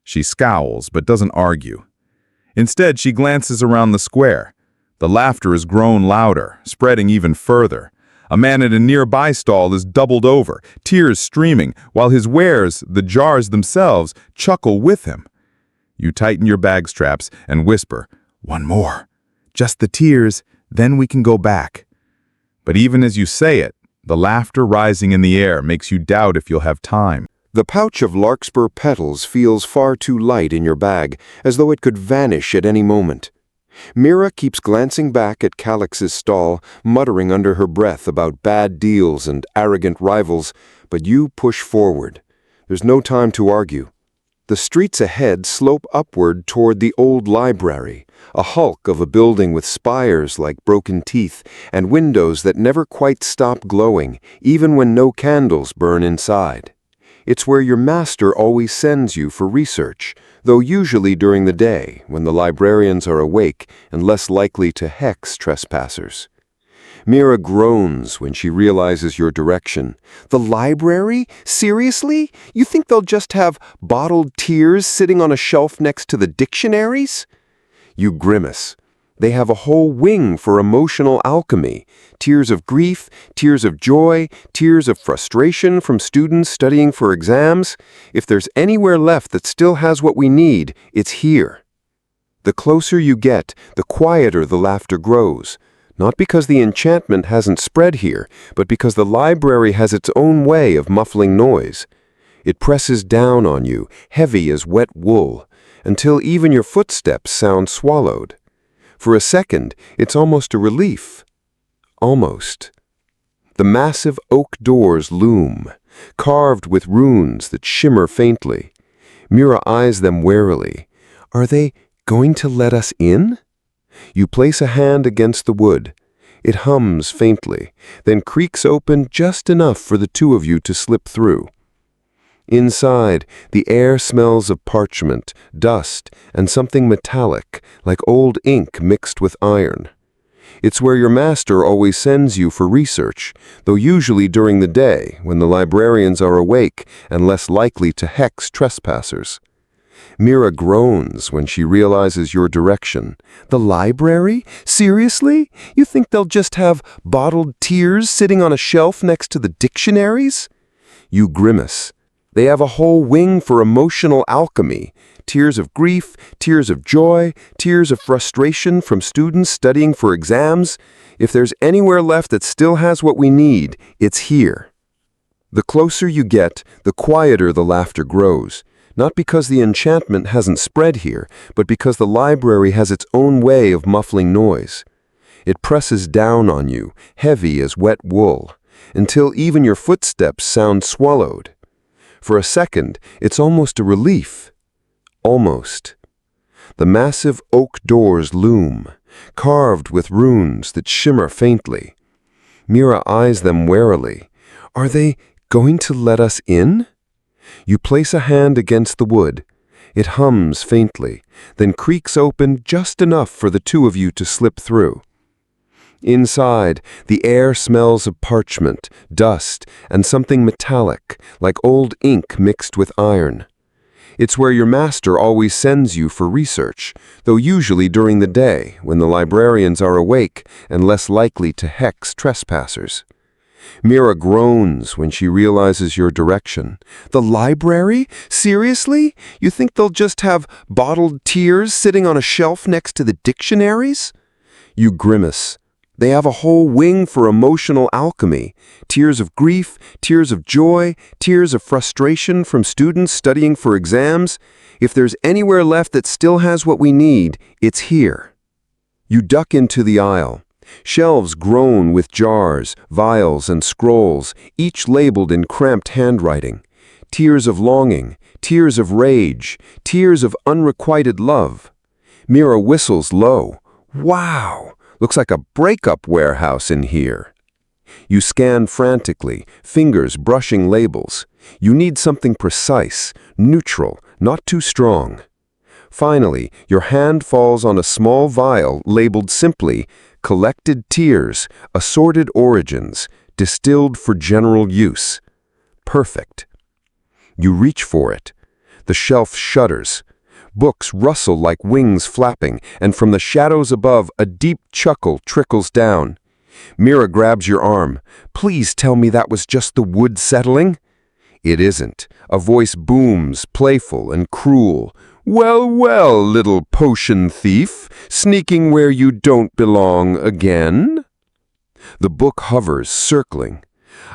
Speaker 5: She scowls, but doesn't argue. Instead, she glances around the square. The laughter has grown louder, spreading even further. A man at a nearby stall is doubled over, tears streaming, while his wares, the jars themselves, chuckle with him. You tighten your bag straps and whisper, One more. Just the tears, Then we can go back. But even as you say it, the laughter rising in the air makes you doubt if you'll have time.
Speaker 2: The pouch of larkspur petals feels far too light in your bag, as though it could vanish at any moment. Mira keeps glancing back at Calix's stall, muttering under her breath about bad deals and arrogant rivals, but you push forward. There's no time to argue. The streets ahead slope upward toward the old library, a hulk of a building with spires like broken teeth and windows that never quite stop glowing, even when no candles burn inside. It's where your master always sends you for research, though usually during the day, when the librarians are awake and less likely to hex trespassers. Mira groans when she realizes your direction. The library? Seriously? You think they'll just have bottled tears sitting on a shelf next to the dictionaries? You grimace. They have a whole wing for emotional alchemy. Tears of grief, tears of joy, tears of frustration from students studying for exams. If there's anywhere left that still has what we need, it's here. The closer you get, the quieter the laughter grows. Not because the enchantment hasn't spread here, but because the library has its own way of muffling noise. It presses down on you, heavy as wet wool, until even your footsteps sound swallowed. For a second, it's almost a relief. Almost. The massive oak doors loom, carved with runes that shimmer faintly. Mira eyes them warily. Are they going to let us in? You place a hand against the wood. It hums faintly, then creaks open just enough for the two of you to slip through. Inside, the air smells of parchment, dust, and something metallic, like old ink mixed with iron. It's where your master always sends you for research, though usually during the day, when the librarians are awake and less likely to hex trespassers. Mira groans when she realizes your direction. The library? Seriously? You think they'll just have bottled tears sitting on a shelf next to the dictionaries? You grimace. They have a whole wing for emotional alchemy. Tears of grief, tears of joy, tears of frustration from students studying for exams. If there's anywhere left that still has what we need, it's here. The closer you get, the quieter the laughter grows. Not because the enchantment hasn't spread here, but because the library has its own way of muffling noise. It presses down on you, heavy as wet wool, until even your footsteps sound swallowed. For a second, it's almost a relief. Almost. The massive oak doors loom, carved with runes that shimmer faintly. Mira eyes them warily. Are they going to let us in? You place a hand against the wood. It hums faintly, then creaks open just enough for the two of you to slip through. Inside, the air smells of parchment, dust, and something metallic, like old ink mixed with iron. It's where your master always sends you for research, though usually during the day, when the librarians are awake and less likely to hex trespassers. Mira groans when she realizes your direction. The library? Seriously? You think they'll just have bottled tears sitting on a shelf next to the dictionaries? You grimace. They have a whole wing for emotional alchemy. Tears of grief, tears of joy, tears of frustration from students studying for exams. If there's anywhere left that still has what we need, it's here. You duck into the aisle. Shelves groan with jars, vials, and scrolls, each labeled in cramped handwriting. Tears of longing, tears of rage, tears of unrequited love. Mira whistles low. Wow! Looks like a breakup warehouse in here. You scan frantically, fingers brushing labels. You need something precise, neutral, not too strong. Finally, your hand falls on a small vial labeled simply, Collected Tears, Assorted Origins, Distilled for General Use. Perfect. You reach for it. The shelf shudders. Books rustle like wings flapping, and from the shadows above, a deep chuckle trickles down. Mira grabs your arm. Please tell me that was just the wood settling? It isn't. A voice booms, playful and cruel. Well, well, little potion thief, sneaking where you don't belong again. The book hovers, circling.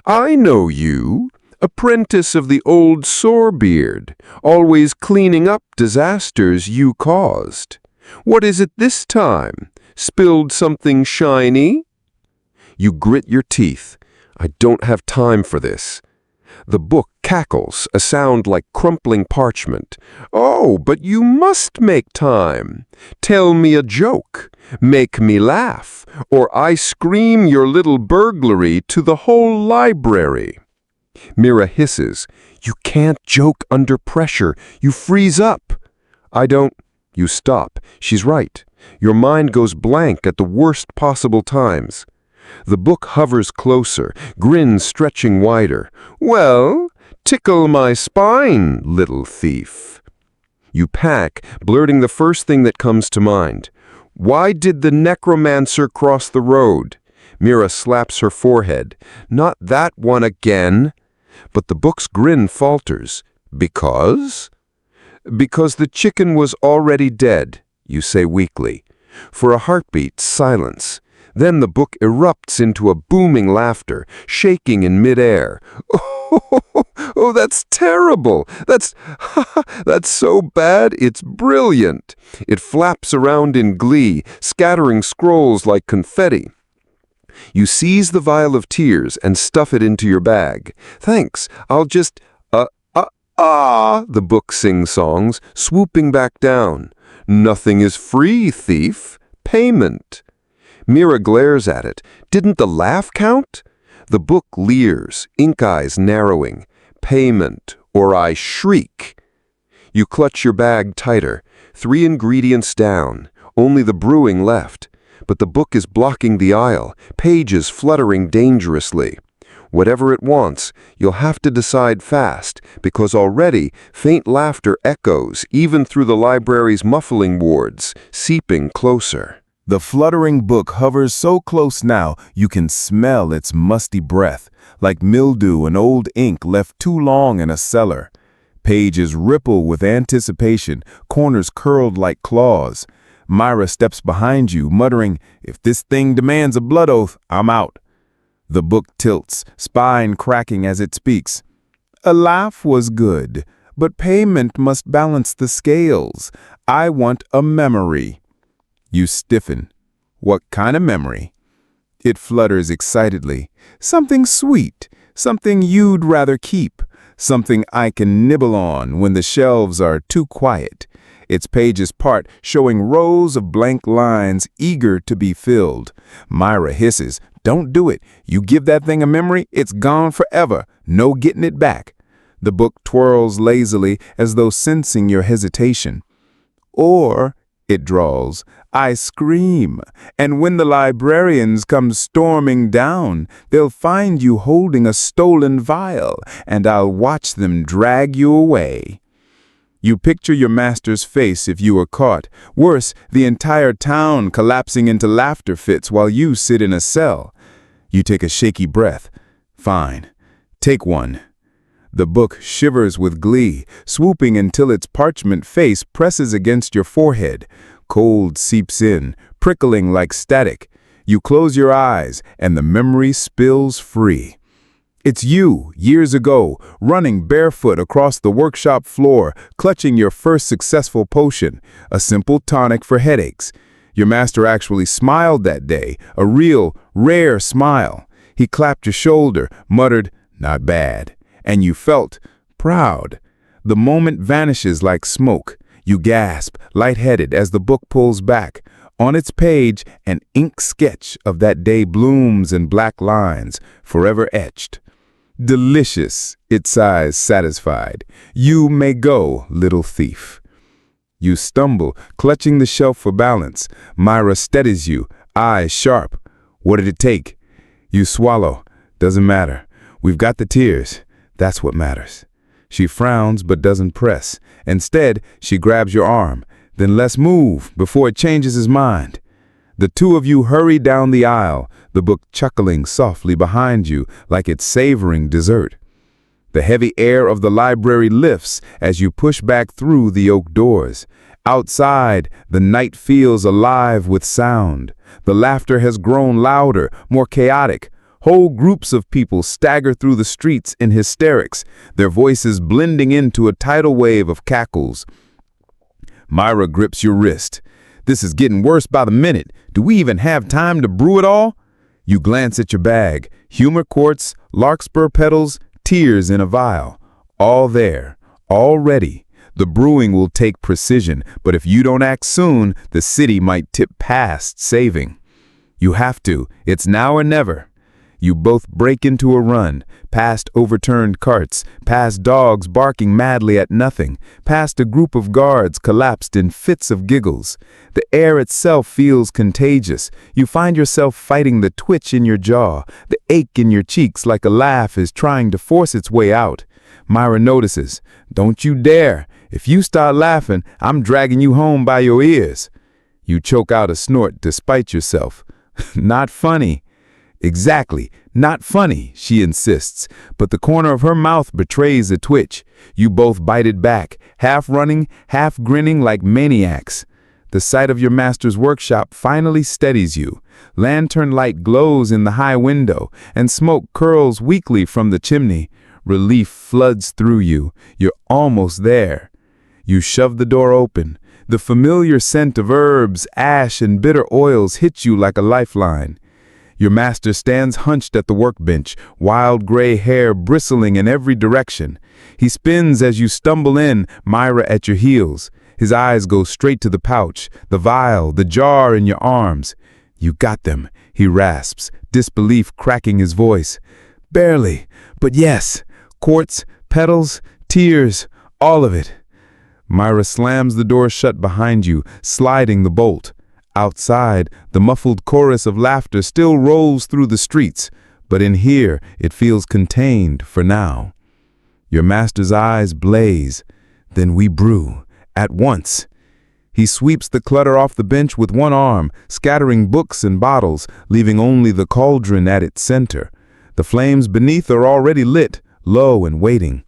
Speaker 2: I know you, apprentice of the old sorebeard, always cleaning up disasters you caused. What is it this time? Spilled something shiny? You grit your teeth. I don't have time for this. The book cackles, a sound like crumpling parchment. Oh, but you must make time. Tell me a joke. Make me laugh, or I scream your little burglary to the whole library. Mira hisses. You can't joke under pressure. You freeze up. I don't. You stop. She's right. Your mind goes blank at the worst possible times. The book hovers closer, grins stretching wider. Well, tickle my spine, little thief. You pack, blurting the first thing that comes to mind. Why did the necromancer cross the road? Mira slaps her forehead. Not that one again. But the book's grin falters. Because? Because the chicken was already dead, you say weakly. For a heartbeat, silence. Then the book erupts into a booming laughter, shaking in midair. Oh, that's terrible. That's so bad, it's brilliant. It flaps around in glee, scattering scrolls like confetti. You seize the vial of tears and stuff it into your bag. Thanks, I'll just... the book sings songs, swooping back down. Nothing is free, thief. Payment. Mira glares at it. Didn't the laugh count? The book leers, ink eyes narrowing. Payment, or I shriek. You clutch your bag tighter. 3 ingredients down, only the brewing left. But the book is blocking the aisle, pages fluttering dangerously. Whatever it wants, you'll have to decide fast, because already faint laughter echoes even through the library's muffling wards, seeping closer.
Speaker 1: The fluttering book hovers so close now you can smell its musty breath, like mildew and old ink left too long in a cellar. Pages ripple with anticipation, corners curled like claws. Myra steps behind you, muttering, "If this thing demands a blood oath, I'm out." The book tilts, spine cracking as it speaks. "A laugh was good, but payment must balance the scales. I want a memory." You stiffen. What kind of memory? It flutters excitedly. Something sweet, something you'd rather keep, something I can nibble on when the shelves are too quiet. Its pages part, showing rows of blank lines eager to be filled. Myra hisses, "Don't do it. You give that thing a memory, it's gone forever. No getting it back." The book twirls lazily as though sensing your hesitation. "Or," it drawls, "I scream, and when the librarians come storming down, they'll find you holding a stolen vial, and I'll watch them drag you away." You picture your master's face if you were caught. Worse, the entire town collapsing into laughter fits while you sit in a cell. You take a shaky breath. Fine. Take one. The book shivers with glee, swooping until its parchment face presses against your forehead. Cold seeps in, prickling like static. You close your eyes, and the memory spills free. It's you, years ago, running barefoot across the workshop floor, clutching your first successful potion, a simple tonic for headaches. Your master actually smiled that day, a real, rare smile. He clapped your shoulder, muttered, "Not bad," and you felt proud. The moment vanishes like smoke. You gasp, lightheaded, as the book pulls back. On its page, an ink sketch of that day blooms in black lines, forever etched. "Delicious," it sighs, satisfied. "You may go, little thief." You stumble, clutching the shelf for balance. Myra steadies you, eyes sharp. "What did it take?" You swallow. "Doesn't matter. We've got the tears. That's what matters." She frowns but doesn't press. Instead, she grabs your arm. "Then let's move before it changes his mind." The two of you hurry down the aisle, the book chuckling softly behind you like it's savoring dessert. The heavy air of the library lifts as you push back through the oak doors. Outside, the night feels alive with sound. The laughter has grown louder, more chaotic. Whole groups of people stagger through the streets in hysterics, their voices blending into a tidal wave of cackles. Myra grips your wrist. This is getting worse by the minute. Do we even have time to brew it all? You glance at your bag. Humor quartz, larkspur petals, tears in a vial. All there, all ready. The brewing will take precision, but if you don't act soon, the city might tip past saving. You have to. It's now or never. You both break into a run, past overturned carts, past dogs barking madly at nothing, past a group of guards collapsed in fits of giggles. The air itself feels contagious. You find yourself fighting the twitch in your jaw, the ache in your cheeks like a laugh is trying to force its way out. Myra notices. Don't you dare. If you start laughing, I'm dragging you home by your ears. You choke out a snort despite yourself. Not funny. Exactly, not funny, she insists, but the corner of her mouth betrays a twitch. You both bite it back, half running, half grinning like maniacs. The sight of your master's workshop finally steadies you. Lantern light glows in the high window, and smoke curls weakly from the chimney. Relief floods through you. You're almost there. You shove the door open. The familiar scent of herbs, ash, and bitter oils hits you like a lifeline. Your master stands hunched at the workbench, wild gray hair bristling in every direction. He spins as you stumble in, Myra at your heels. His eyes go straight to the pouch, the vial, the jar in your arms. You got them, he rasps, disbelief cracking his voice. Barely, but yes. Quartz, petals, tears, all of it. Myra slams the door shut behind you, sliding the bolt. Outside, the muffled chorus of laughter still rolls through the streets, but in here it feels contained for now. Your master's eyes blaze. Then we brew, at once. He sweeps the clutter off the bench with one arm, scattering books and bottles, leaving only the cauldron at its center. The flames beneath are already lit, low and waiting.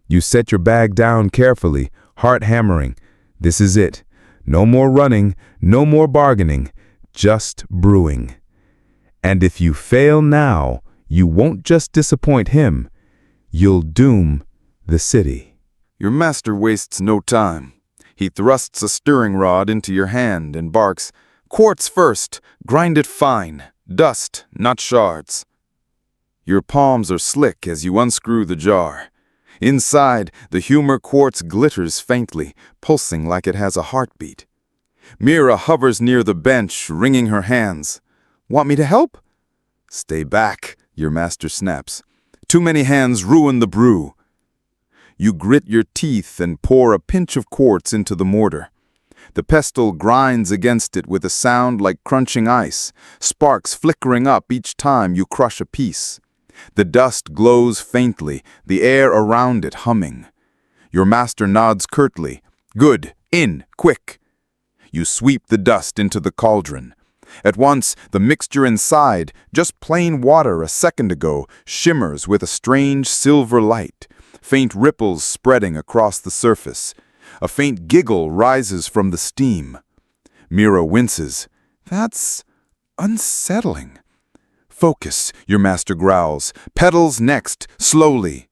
Speaker 1: You set your bag down carefully, heart hammering. This is it. No more running, no more bargaining, just brewing. And if you fail now, you won't just disappoint him, you'll doom the city.
Speaker 5: Your master wastes no time. He thrusts a stirring rod into your hand and barks, "Quartz first, grind it fine, dust, not shards." Your palms are slick as you unscrew the jar. Inside, the humor quartz glitters faintly, pulsing like it has a heartbeat. Mira hovers near the bench, wringing her hands. "Want me to help?" "Stay back," your master snaps. "Too many hands ruin the brew." You grit your teeth and pour a pinch of quartz into the mortar. The pestle grinds against it with a sound like crunching ice, sparks flickering up each time you crush a piece. The dust glows faintly, the air around it humming. Your master nods curtly. "Good, in, quick." You sweep the dust into the cauldron. At once, the mixture inside, just plain water a second ago, shimmers with a strange silver light, faint ripples spreading across the surface. A faint giggle rises from the steam. Mira winces. "That's unsettling." "Focus," your master growls. "Petals next, slowly."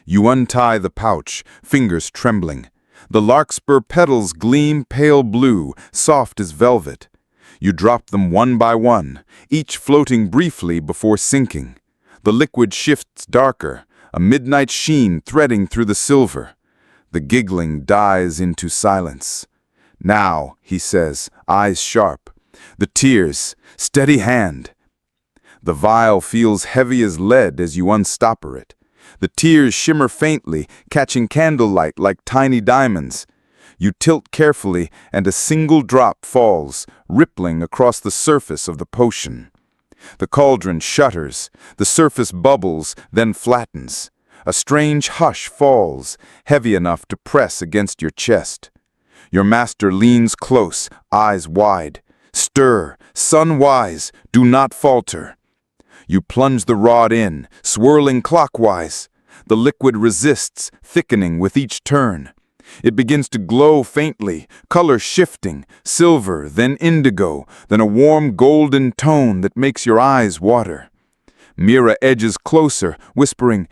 Speaker 5: You untie the pouch, fingers trembling. The larkspur petals gleam pale blue, soft as velvet. You drop them one by one, each floating briefly before sinking. The liquid shifts darker, a midnight sheen threading through the silver. The giggling dies into silence. "Now," he says, eyes sharp. "The tears, steady hand." The vial feels heavy as lead as you unstopper it. The tears shimmer faintly, catching candlelight like tiny diamonds. You tilt carefully, and a single drop falls, rippling across the surface of the potion. The cauldron shudders, the surface bubbles, then flattens. A strange hush falls, heavy enough to press against your chest. Your master leans close, eyes wide. "Stir, sun-wise, do not falter." You plunge the rod in, swirling clockwise. The liquid resists, thickening with each turn. It begins to glow faintly, color shifting, silver, then indigo, then a warm golden tone that makes your eyes water. Mira edges closer, whispering,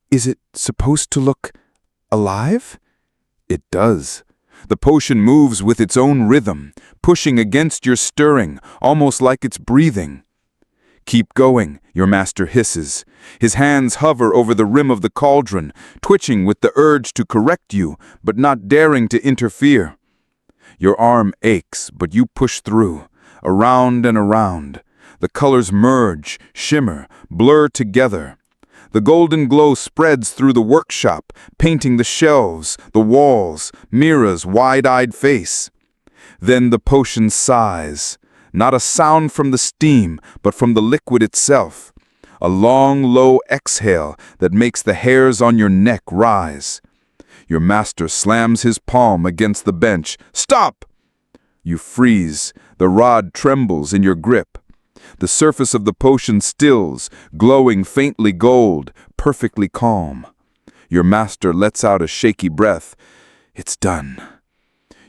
Speaker 5: "Is it supposed to look alive?" It does. The potion moves with its own rhythm, pushing against your stirring, almost like it's breathing. "Keep going," your master hisses. His hands hover over the rim of the cauldron, twitching with the urge to correct you, but not daring to interfere. Your arm aches, but you push through, around and around. The colors merge, shimmer, blur together. The golden glow spreads through the workshop, painting the shelves, the walls, Mira's wide-eyed face. Then the potion sighs. Not a sound from the steam, but from the liquid itself. A long, low exhale that makes the hairs on your neck rise. Your master slams his palm against the bench. "Stop!" You freeze. The rod trembles in your grip. The surface of the potion stills, glowing faintly gold, perfectly calm. Your master lets out a shaky breath. It's done.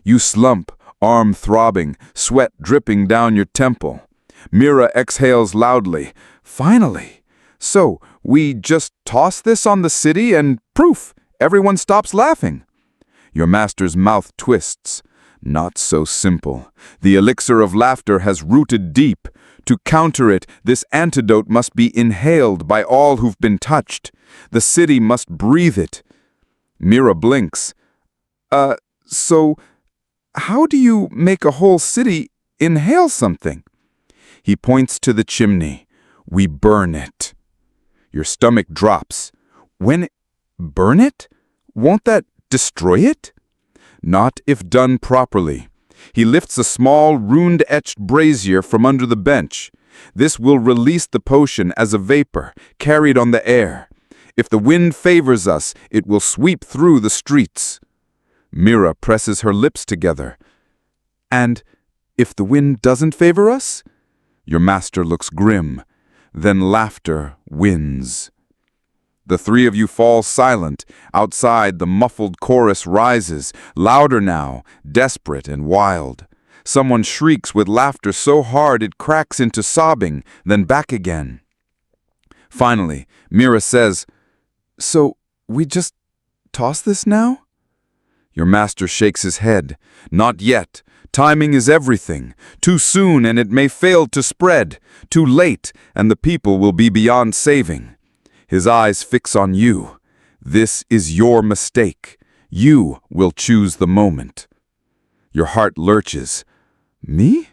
Speaker 5: You slump, arm throbbing, sweat dripping down your temple. Mira exhales loudly. Finally! So, we just toss this on the city and proof, everyone stops laughing. Your master's mouth twists. Not so simple. The elixir of laughter has rooted deep. To counter it, this antidote must be inhaled by all who've been touched. The city must breathe it. Mira blinks. So how do you make a whole city inhale something? He points to the chimney. We burn it. Your stomach drops. Burn it? Won't that destroy it? Not if done properly. He lifts a small, rune-etched brazier from under the bench. This will release the potion as a vapor, carried on the air. If the wind favors us, it will sweep through the streets. Mira presses her lips together. And if the wind doesn't favor us? Your master looks grim. Then laughter wins. The three of you fall silent. Outside, the muffled chorus rises, louder now, desperate and wild. Someone shrieks with laughter so hard it cracks into sobbing, then back again. Finally, Mira says, "So, we just toss this now?" Your master shakes his head. Not yet. Timing is everything. Too soon and it may fail to spread. Too late and the people will be beyond saving. His eyes fix on you. This is your mistake. You will choose the moment. Your heart lurches. Me?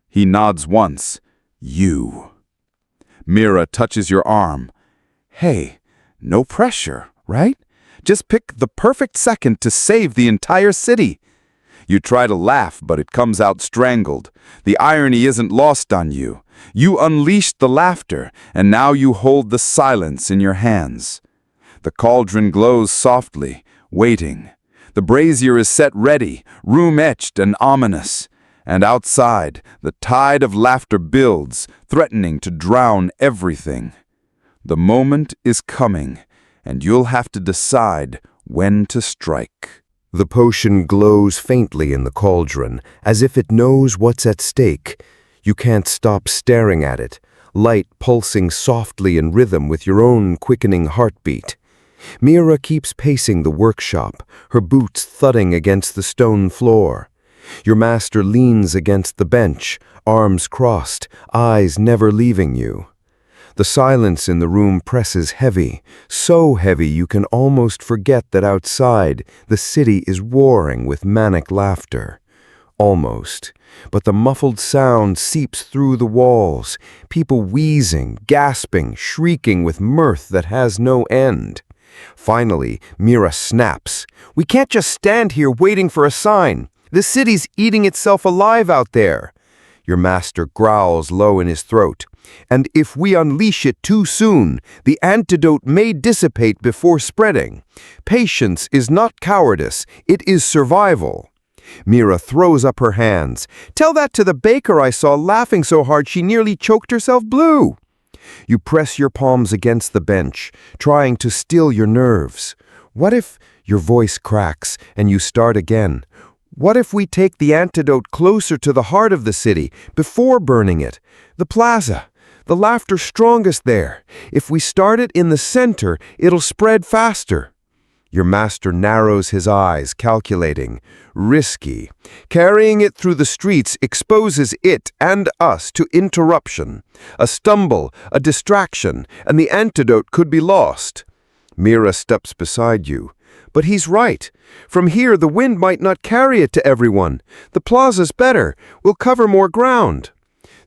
Speaker 5: He nods once. You. Mira touches your arm. Hey, no pressure, right? Just pick the perfect second to save the entire city. You try to laugh, but it comes out strangled. The irony isn't lost on you. You unleashed the laughter, and now you hold the silence in your hands. The cauldron glows softly, waiting. The brazier is set ready, room-etched and ominous. And outside, the tide of laughter builds, threatening to drown everything. The moment is coming, and you'll have to decide when to strike.
Speaker 2: The potion glows faintly in the cauldron, as if it knows what's at stake. You can't stop staring at it, light pulsing softly in rhythm with your own quickening heartbeat. Mira keeps pacing the workshop, her boots thudding against the stone floor. Your master leans against the bench, arms crossed, eyes never leaving you. The silence in the room presses heavy, so heavy you can almost forget that outside the city is roaring with manic laughter. Almost. But the muffled sound seeps through the walls, people wheezing, gasping, shrieking with mirth that has no end. Finally, Mira snaps. We can't just stand here waiting for a sign. The city's eating itself alive out there. Your master growls low in his throat. And if we unleash it too soon, the antidote may dissipate before spreading. Patience is not cowardice, it is survival. Mira throws up her hands. Tell that to the baker I saw laughing so hard she nearly choked herself blue. You press your palms against the bench, trying to still your nerves. What if your voice cracks and you start again? What if we take the antidote closer to the heart of the city, before burning it? The plaza. The laughter's strongest there. If we start it in the center, it'll spread faster. Your master narrows his eyes, calculating. Risky. Carrying it through the streets exposes it and us to interruption. A stumble, a distraction, and the antidote could be lost. Mira steps beside you. But he's right. From here, the wind might not carry it to everyone. The plaza's better. We'll cover more ground.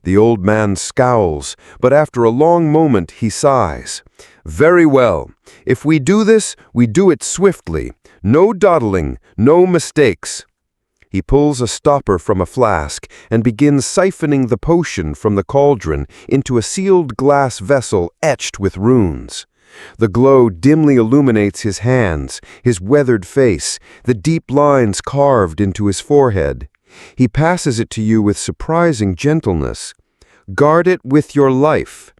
Speaker 2: The old man scowls, but after a long moment he sighs. Very well. If we do this, we do it swiftly. No dawdling, no mistakes. He pulls a stopper from a flask and begins siphoning the potion from the cauldron into a sealed glass vessel etched with runes. The glow dimly illuminates his hands, his weathered face, the deep lines carved into his forehead. He passes it to you with surprising gentleness. Guard it with your life.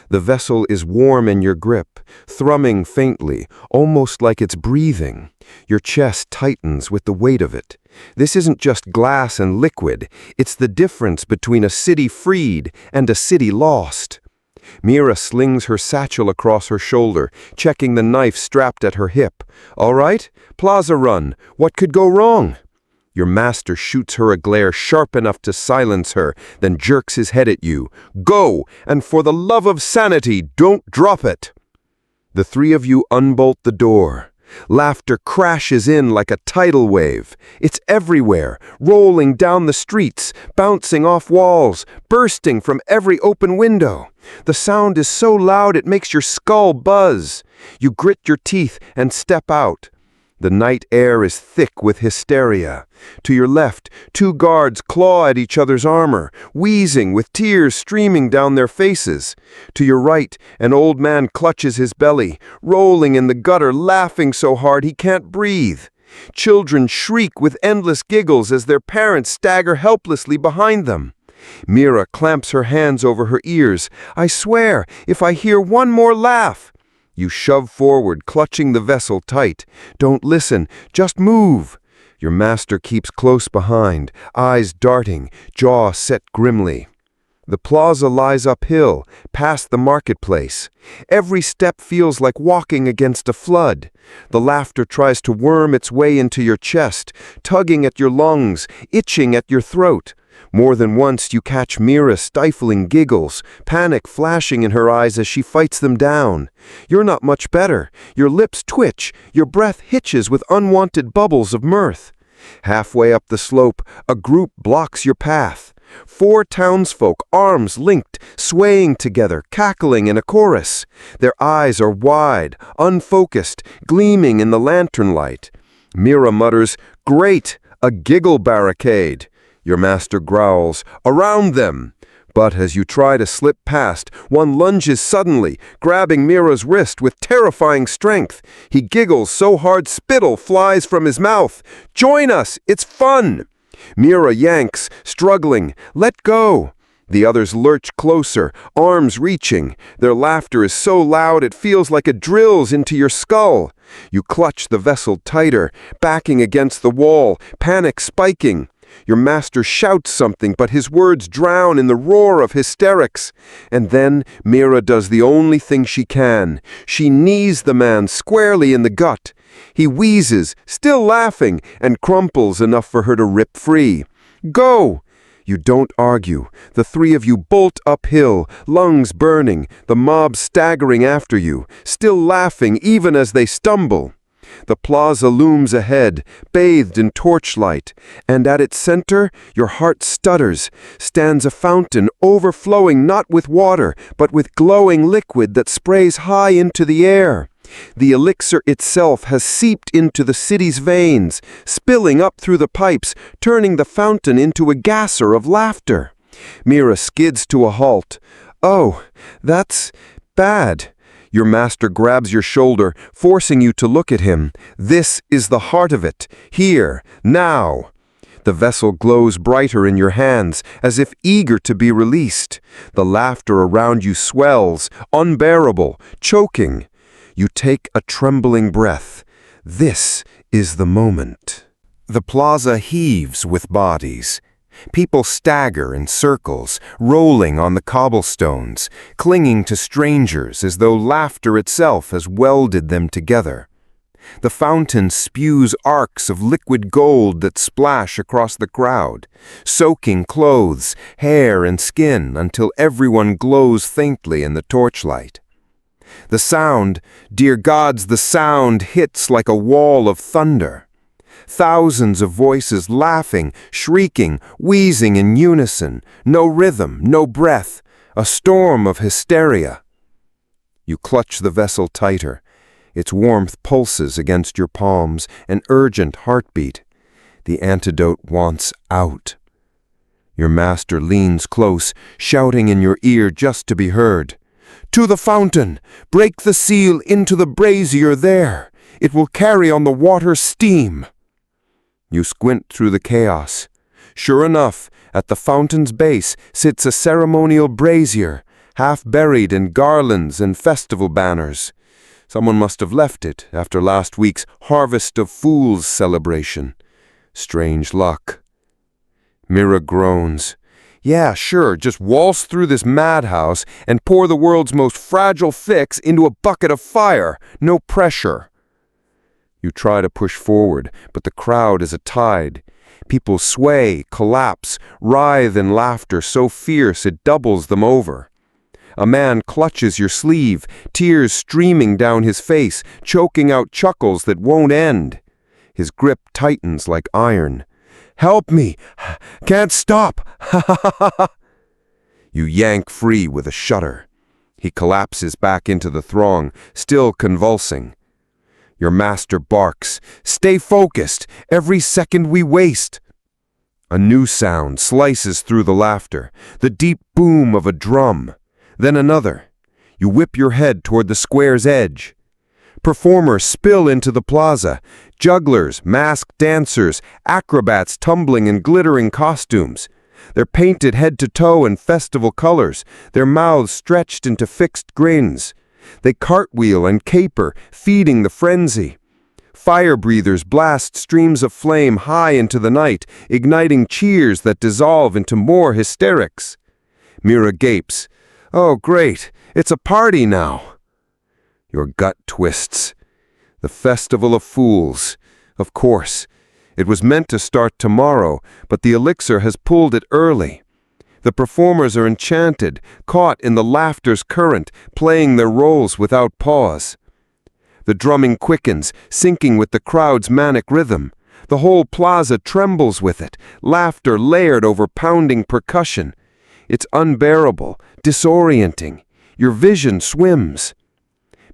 Speaker 2: The vessel is warm in your grip, thrumming faintly, almost like it's breathing. Your chest tightens with the weight of it. This isn't just glass and liquid. It's the difference between a city freed and a city lost. Mira slings her satchel across her shoulder, checking the knife strapped at her hip. All right, plaza run. What could go wrong? Your master shoots her a glare sharp enough to silence her, then jerks his head at you. Go, and for the love of sanity, don't drop it. The three of you unbolt the door. Laughter crashes in like a tidal wave. It's everywhere, rolling down the streets, bouncing off walls, bursting from every open window. The sound is so loud it makes your skull buzz. You grit your teeth and step out. The night air is thick with hysteria. To your left, two guards claw at each other's armor, wheezing with tears streaming down their faces. To your right, an old man clutches his belly, rolling in the gutter, laughing so hard he can't breathe. Children shriek with endless giggles as their parents stagger helplessly behind them. Mira clamps her hands over her ears. I swear, if I hear one more laugh. You shove forward, clutching the vessel tight. Don't listen, just move. Your master keeps close behind, eyes darting, jaw set grimly. The plaza lies uphill, past the marketplace. Every step feels like walking against a flood. The laughter tries to worm its way into your chest, tugging at your lungs, itching at your throat. More than once you catch Mira stifling giggles, panic flashing in her eyes as she fights them down. You're not much better. Your lips twitch, your breath hitches with unwanted bubbles of mirth. Halfway up the slope, a group blocks your path. 4 townsfolk, arms linked, swaying together, cackling in a chorus. Their eyes are wide, unfocused, gleaming in the lantern light. Mira mutters, "Great, a giggle barricade." Your master growls, "Around them!" But as you try to slip past, one lunges suddenly, grabbing Mira's wrist with terrifying strength. He giggles so hard spittle flies from his mouth. "Join us! It's fun!" Mira yanks, struggling. "Let go!" The others lurch closer, arms reaching. Their laughter is so loud it feels like it drills into your skull. You clutch the vessel tighter, backing against the wall, panic spiking. Your master shouts something, but his words drown in the roar of hysterics. And then Mira does the only thing she can. She knees the man squarely in the gut. He wheezes, still laughing, and crumples enough for her to rip free. "Go!" You don't argue. The three of you bolt uphill, lungs burning, the mob staggering after you, still laughing even as they stumble. The plaza looms ahead, bathed in torchlight, and at its center, your heart stutters, stands a fountain overflowing not with water, but with glowing liquid that sprays high into the air. The elixir itself has seeped into the city's veins, spilling up through the pipes, turning the fountain into a gasser of laughter. Mira skids to a halt. "Oh, that's bad." Your master grabs your shoulder, forcing you to look at him. "This is the heart of it. Here, now." The vessel glows brighter in your hands, as if eager to be released. The laughter around you swells, unbearable, choking. You take a trembling breath. This is the moment. The plaza heaves with bodies. People stagger in circles, rolling on the cobblestones, clinging to strangers as though laughter itself has welded them together. The fountain spews arcs of liquid gold that splash across the crowd, soaking clothes, hair, and skin until everyone glows faintly in the torchlight. The sound, dear gods, the sound hits like a wall of thunder. Thousands of voices laughing, shrieking, wheezing in unison, no rhythm, no breath, a storm of hysteria. You clutch the vessel tighter. Its warmth pulses against your palms, an urgent heartbeat. The antidote wants out. Your master leans close, shouting in your ear just to be heard. To the fountain! Break the seal into the brazier there! It will carry on the water's steam! You squint through the chaos. Sure enough, at the fountain's base sits a ceremonial brazier, half buried in garlands and festival banners. Someone must have left it after last week's Harvest of Fools celebration. Strange luck. Mira groans. Yeah, sure, just waltz through this madhouse and pour the world's most fragile fix into a bucket of fire. No pressure. You try to push forward, but the crowd is a tide. People sway, collapse, writhe in laughter so fierce it doubles them over. A man clutches your sleeve, tears streaming down his face, choking out chuckles that won't end. His grip tightens like iron. Help me! Can't stop! Ha ha ha ha! You yank free with a shudder. He collapses back into the throng, still convulsing. Your master barks, "Stay focused! Every second we waste!" A new sound slices through the laughter, the deep boom of a drum. Then another. You whip your head toward the square's edge. Performers spill into the plaza. Jugglers, masked dancers, acrobats tumbling in glittering costumes. They're painted head to toe in festival colors, their mouths stretched into fixed grins. They cartwheel and caper, feeding the frenzy. Fire breathers blast streams of flame high into the night, igniting cheers that dissolve into more hysterics. Mira gapes. Oh, great, it's a party now. Your gut twists. The Festival of Fools. Of course. It was meant to start tomorrow, but the Elixir has pulled it early. The performers are enchanted, caught in the laughter's current, playing their roles without pause. The drumming quickens, syncing with the crowd's manic rhythm. The whole plaza trembles with it, laughter layered over pounding percussion. It's unbearable, disorienting. Your vision swims.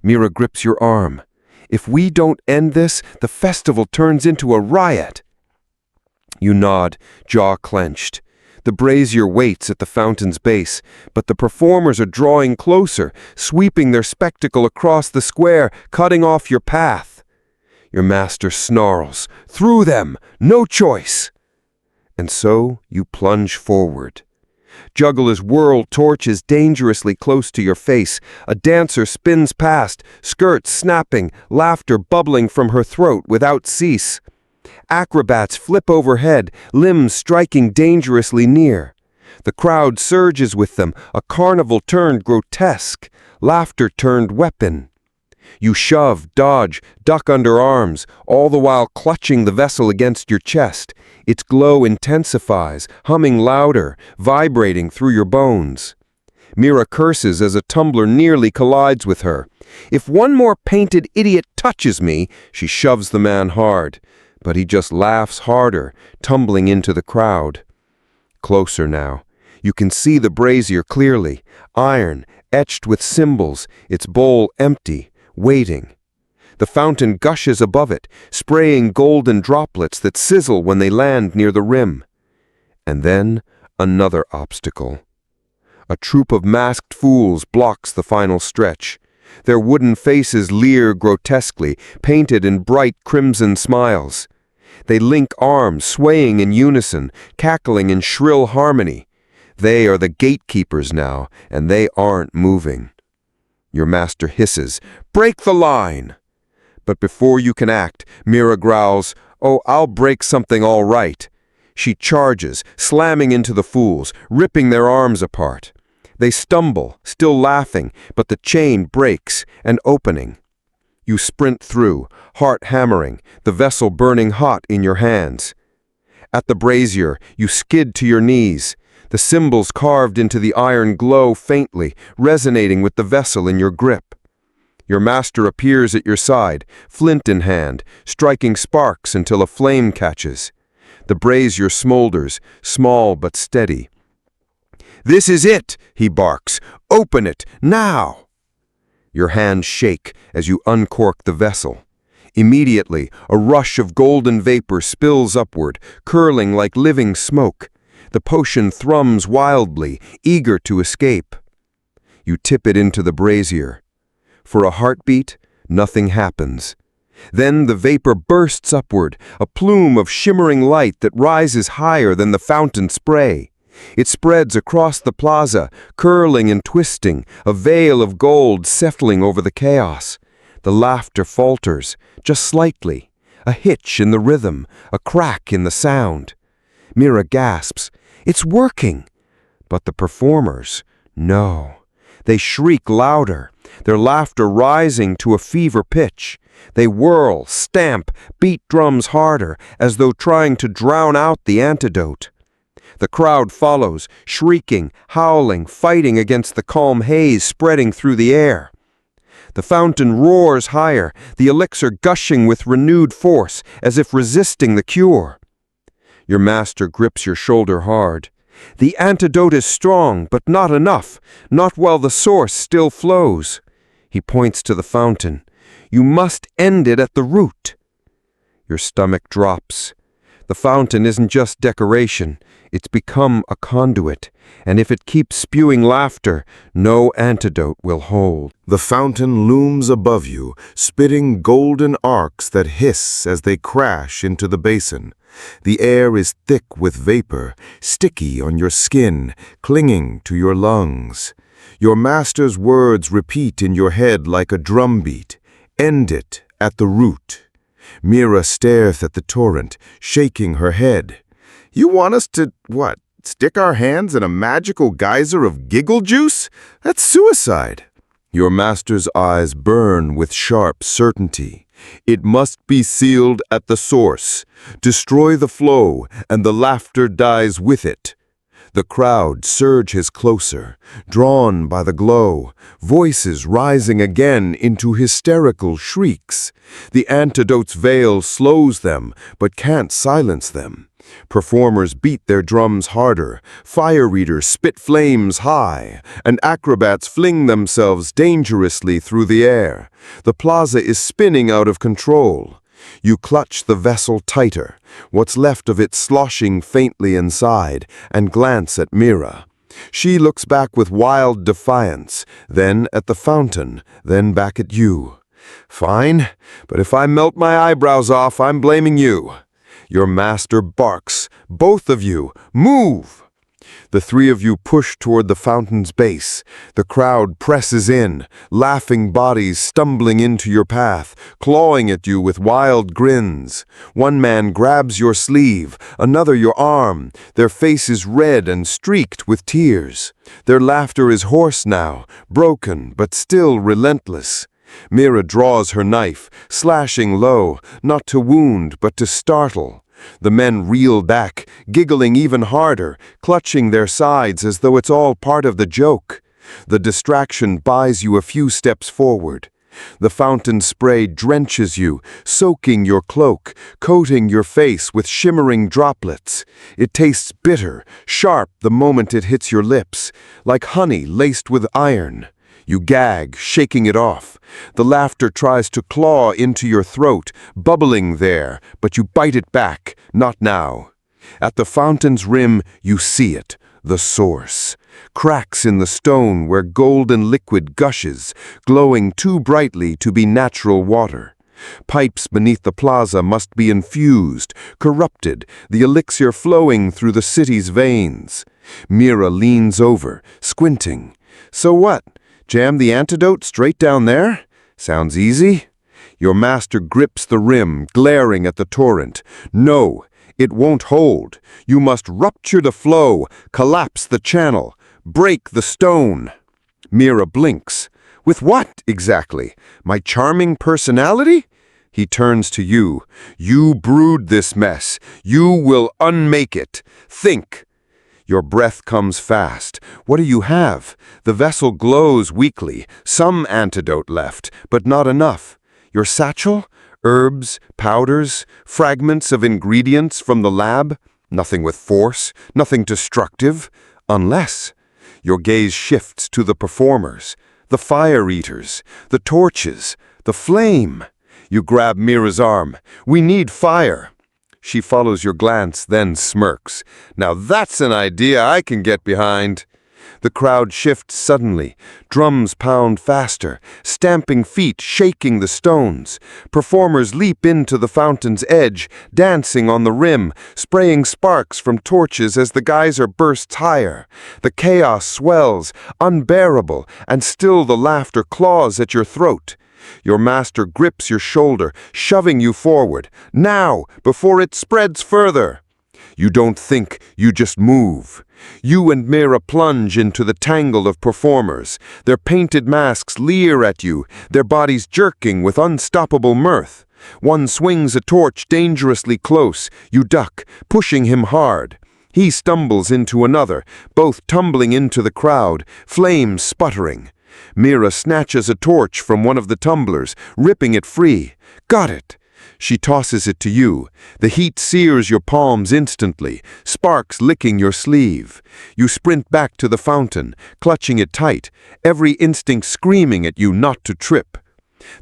Speaker 2: Mira grips your arm. If we don't end this, the festival turns into a riot. You nod, jaw clenched. The brazier waits at the fountain's base, but the performers are drawing closer, sweeping their spectacle across the square, cutting off your path. Your master snarls, "Through them! No choice!" And so you plunge forward. Jugglers whirl torches dangerously close to your face. A dancer spins past, skirts snapping, laughter bubbling from her throat without cease. Acrobats flip overhead, limbs striking dangerously near. The crowd surges with them, a carnival turned grotesque, laughter turned weapon. You shove, dodge, duck under arms, all the while clutching the vessel against your chest. Its glow intensifies, humming louder, vibrating through your bones. Mira curses as a tumbler nearly collides with her. If one more painted idiot touches me, she shoves the man hard. But he just laughs harder, tumbling into the crowd. Closer now. You can see the brazier clearly, iron, etched with symbols, its bowl empty, waiting. The fountain gushes above it, spraying golden droplets that sizzle when they land near the rim. And then another obstacle. A troop of masked fools blocks the final stretch. Their wooden faces leer grotesquely, painted in bright crimson smiles. They link arms, swaying in unison, cackling in shrill harmony. They are the gatekeepers now, and they aren't moving. Your master hisses, "Break the line!" But before you can act, Mira growls, "Oh, I'll break something all right." She charges, slamming into the fools, ripping their arms apart. They stumble, still laughing, but the chain breaks, an opening. You sprint through, heart hammering, the vessel burning hot in your hands. At the brazier, you skid to your knees, the symbols carved into the iron glow faintly, resonating with the vessel in your grip. Your master appears at your side, flint in hand, striking sparks until a flame catches. The brazier smolders, small but steady. "This is it," he barks. "Open it, now!" Your hands shake as you uncork the vessel. Immediately, a rush of golden vapor spills upward, curling like living smoke. The potion thrums wildly, eager to escape. You tip it into the brazier. For a heartbeat, nothing happens. Then the vapor bursts upward, a plume of shimmering light that rises higher than the fountain spray. It spreads across the plaza, curling and twisting, a veil of gold settling over the chaos. The laughter falters, just slightly, a hitch in the rhythm, a crack in the sound. Mira gasps, "It's working!" But the performers, no. They shriek louder, their laughter rising to a fever pitch. They whirl, stamp, beat drums harder, as though trying to drown out the antidote. The crowd follows, shrieking, howling, fighting against the calm haze spreading through the air. The fountain roars higher, the elixir gushing with renewed force, as if resisting the cure. Your master grips your shoulder hard. The antidote is strong, but not enough, not while the source still flows. He points to the fountain. You must end it at the root. Your stomach drops. The fountain isn't just decoration. It's become a conduit, and if it keeps spewing laughter, no antidote will hold.
Speaker 6: The fountain looms above you, spitting golden arcs that hiss as they crash into the basin. The air is thick with vapor, sticky on your skin, clinging to your lungs. Your master's words repeat in your head like a drumbeat. End it at the root. Mira stares at the torrent, shaking her head. You want us to, what, stick our hands in a magical geyser of giggle juice? That's suicide. Your master's eyes burn with sharp certainty. It must be sealed at the source. Destroy the flow, and the laughter dies with it. The crowd surges closer, drawn by the glow, voices rising again into hysterical shrieks. The antidote's veil slows them, but can't silence them. Performers beat their drums harder, fire readers spit flames high, and acrobats fling themselves dangerously through the air. The plaza is spinning out of control. You clutch the vessel tighter, what's left of it sloshing faintly inside, and glance at Mira. She looks back with wild defiance, then at the fountain, then back at you. Fine, but if I melt my eyebrows off, I'm blaming you. Your master barks. Both of you, move! The three of you push toward the fountain's base. The crowd presses in, laughing bodies stumbling into your path, clawing at you with wild grins. One man grabs your sleeve, another your arm, their faces red and streaked with tears. Their laughter is hoarse now, broken but still relentless. Mira draws her knife, slashing low, not to wound but to startle. The men reel back, giggling even harder, clutching their sides as though it's all part of the joke. The distraction buys you a few steps forward. The fountain spray drenches you, soaking your cloak, coating your face with shimmering droplets. It tastes bitter, sharp the moment it hits your lips, like honey laced with iron. You gag, shaking it off. The laughter tries to claw into your throat, bubbling there, but you bite it back, not now. At the fountain's rim, you see it, the source. Cracks in the stone where golden liquid gushes, glowing too brightly to be natural water.
Speaker 2: Pipes beneath the plaza must be infused, corrupted, the elixir flowing through the city's veins. Mira leans over, squinting. So what? Jam the antidote straight down there? Sounds easy? Your master grips the rim, glaring at the torrent. No, it won't hold. You must rupture the flow, collapse the channel, break the stone. Mira blinks. With what, exactly? My charming personality? He turns to you. You brewed this mess. You will unmake it. Think. Your breath comes fast. What do you have? The vessel glows weakly. Some antidote left, but not enough. Your satchel? Herbs, powders, fragments of ingredients from the lab? Nothing with force, nothing destructive. Unless. Your gaze shifts to the performers, the fire eaters, the torches, the flame. You grab Mira's arm. We need fire. She follows your glance, then smirks. Now that's an idea I can get behind. The crowd shifts suddenly. Drums pound faster, stamping feet shaking the stones. Performers leap into the fountain's edge, dancing on the rim, spraying sparks from torches as the geyser bursts higher. The chaos swells, unbearable, and still the laughter claws at your throat. Your master grips your shoulder, shoving you forward. Now, before it spreads further. You don't think, you just move. You and Mira plunge into the tangle of performers. Their painted masks leer at you, their bodies jerking with unstoppable mirth. One swings a torch dangerously close. You duck, pushing him hard. He stumbles into another, both tumbling into the crowd, flames sputtering. Mira snatches a torch from one of the tumblers, ripping it free. Got it! She tosses it to you. The heat sears your palms instantly, sparks licking your sleeve. You sprint back to the fountain, clutching it tight, every instinct screaming at you not to trip.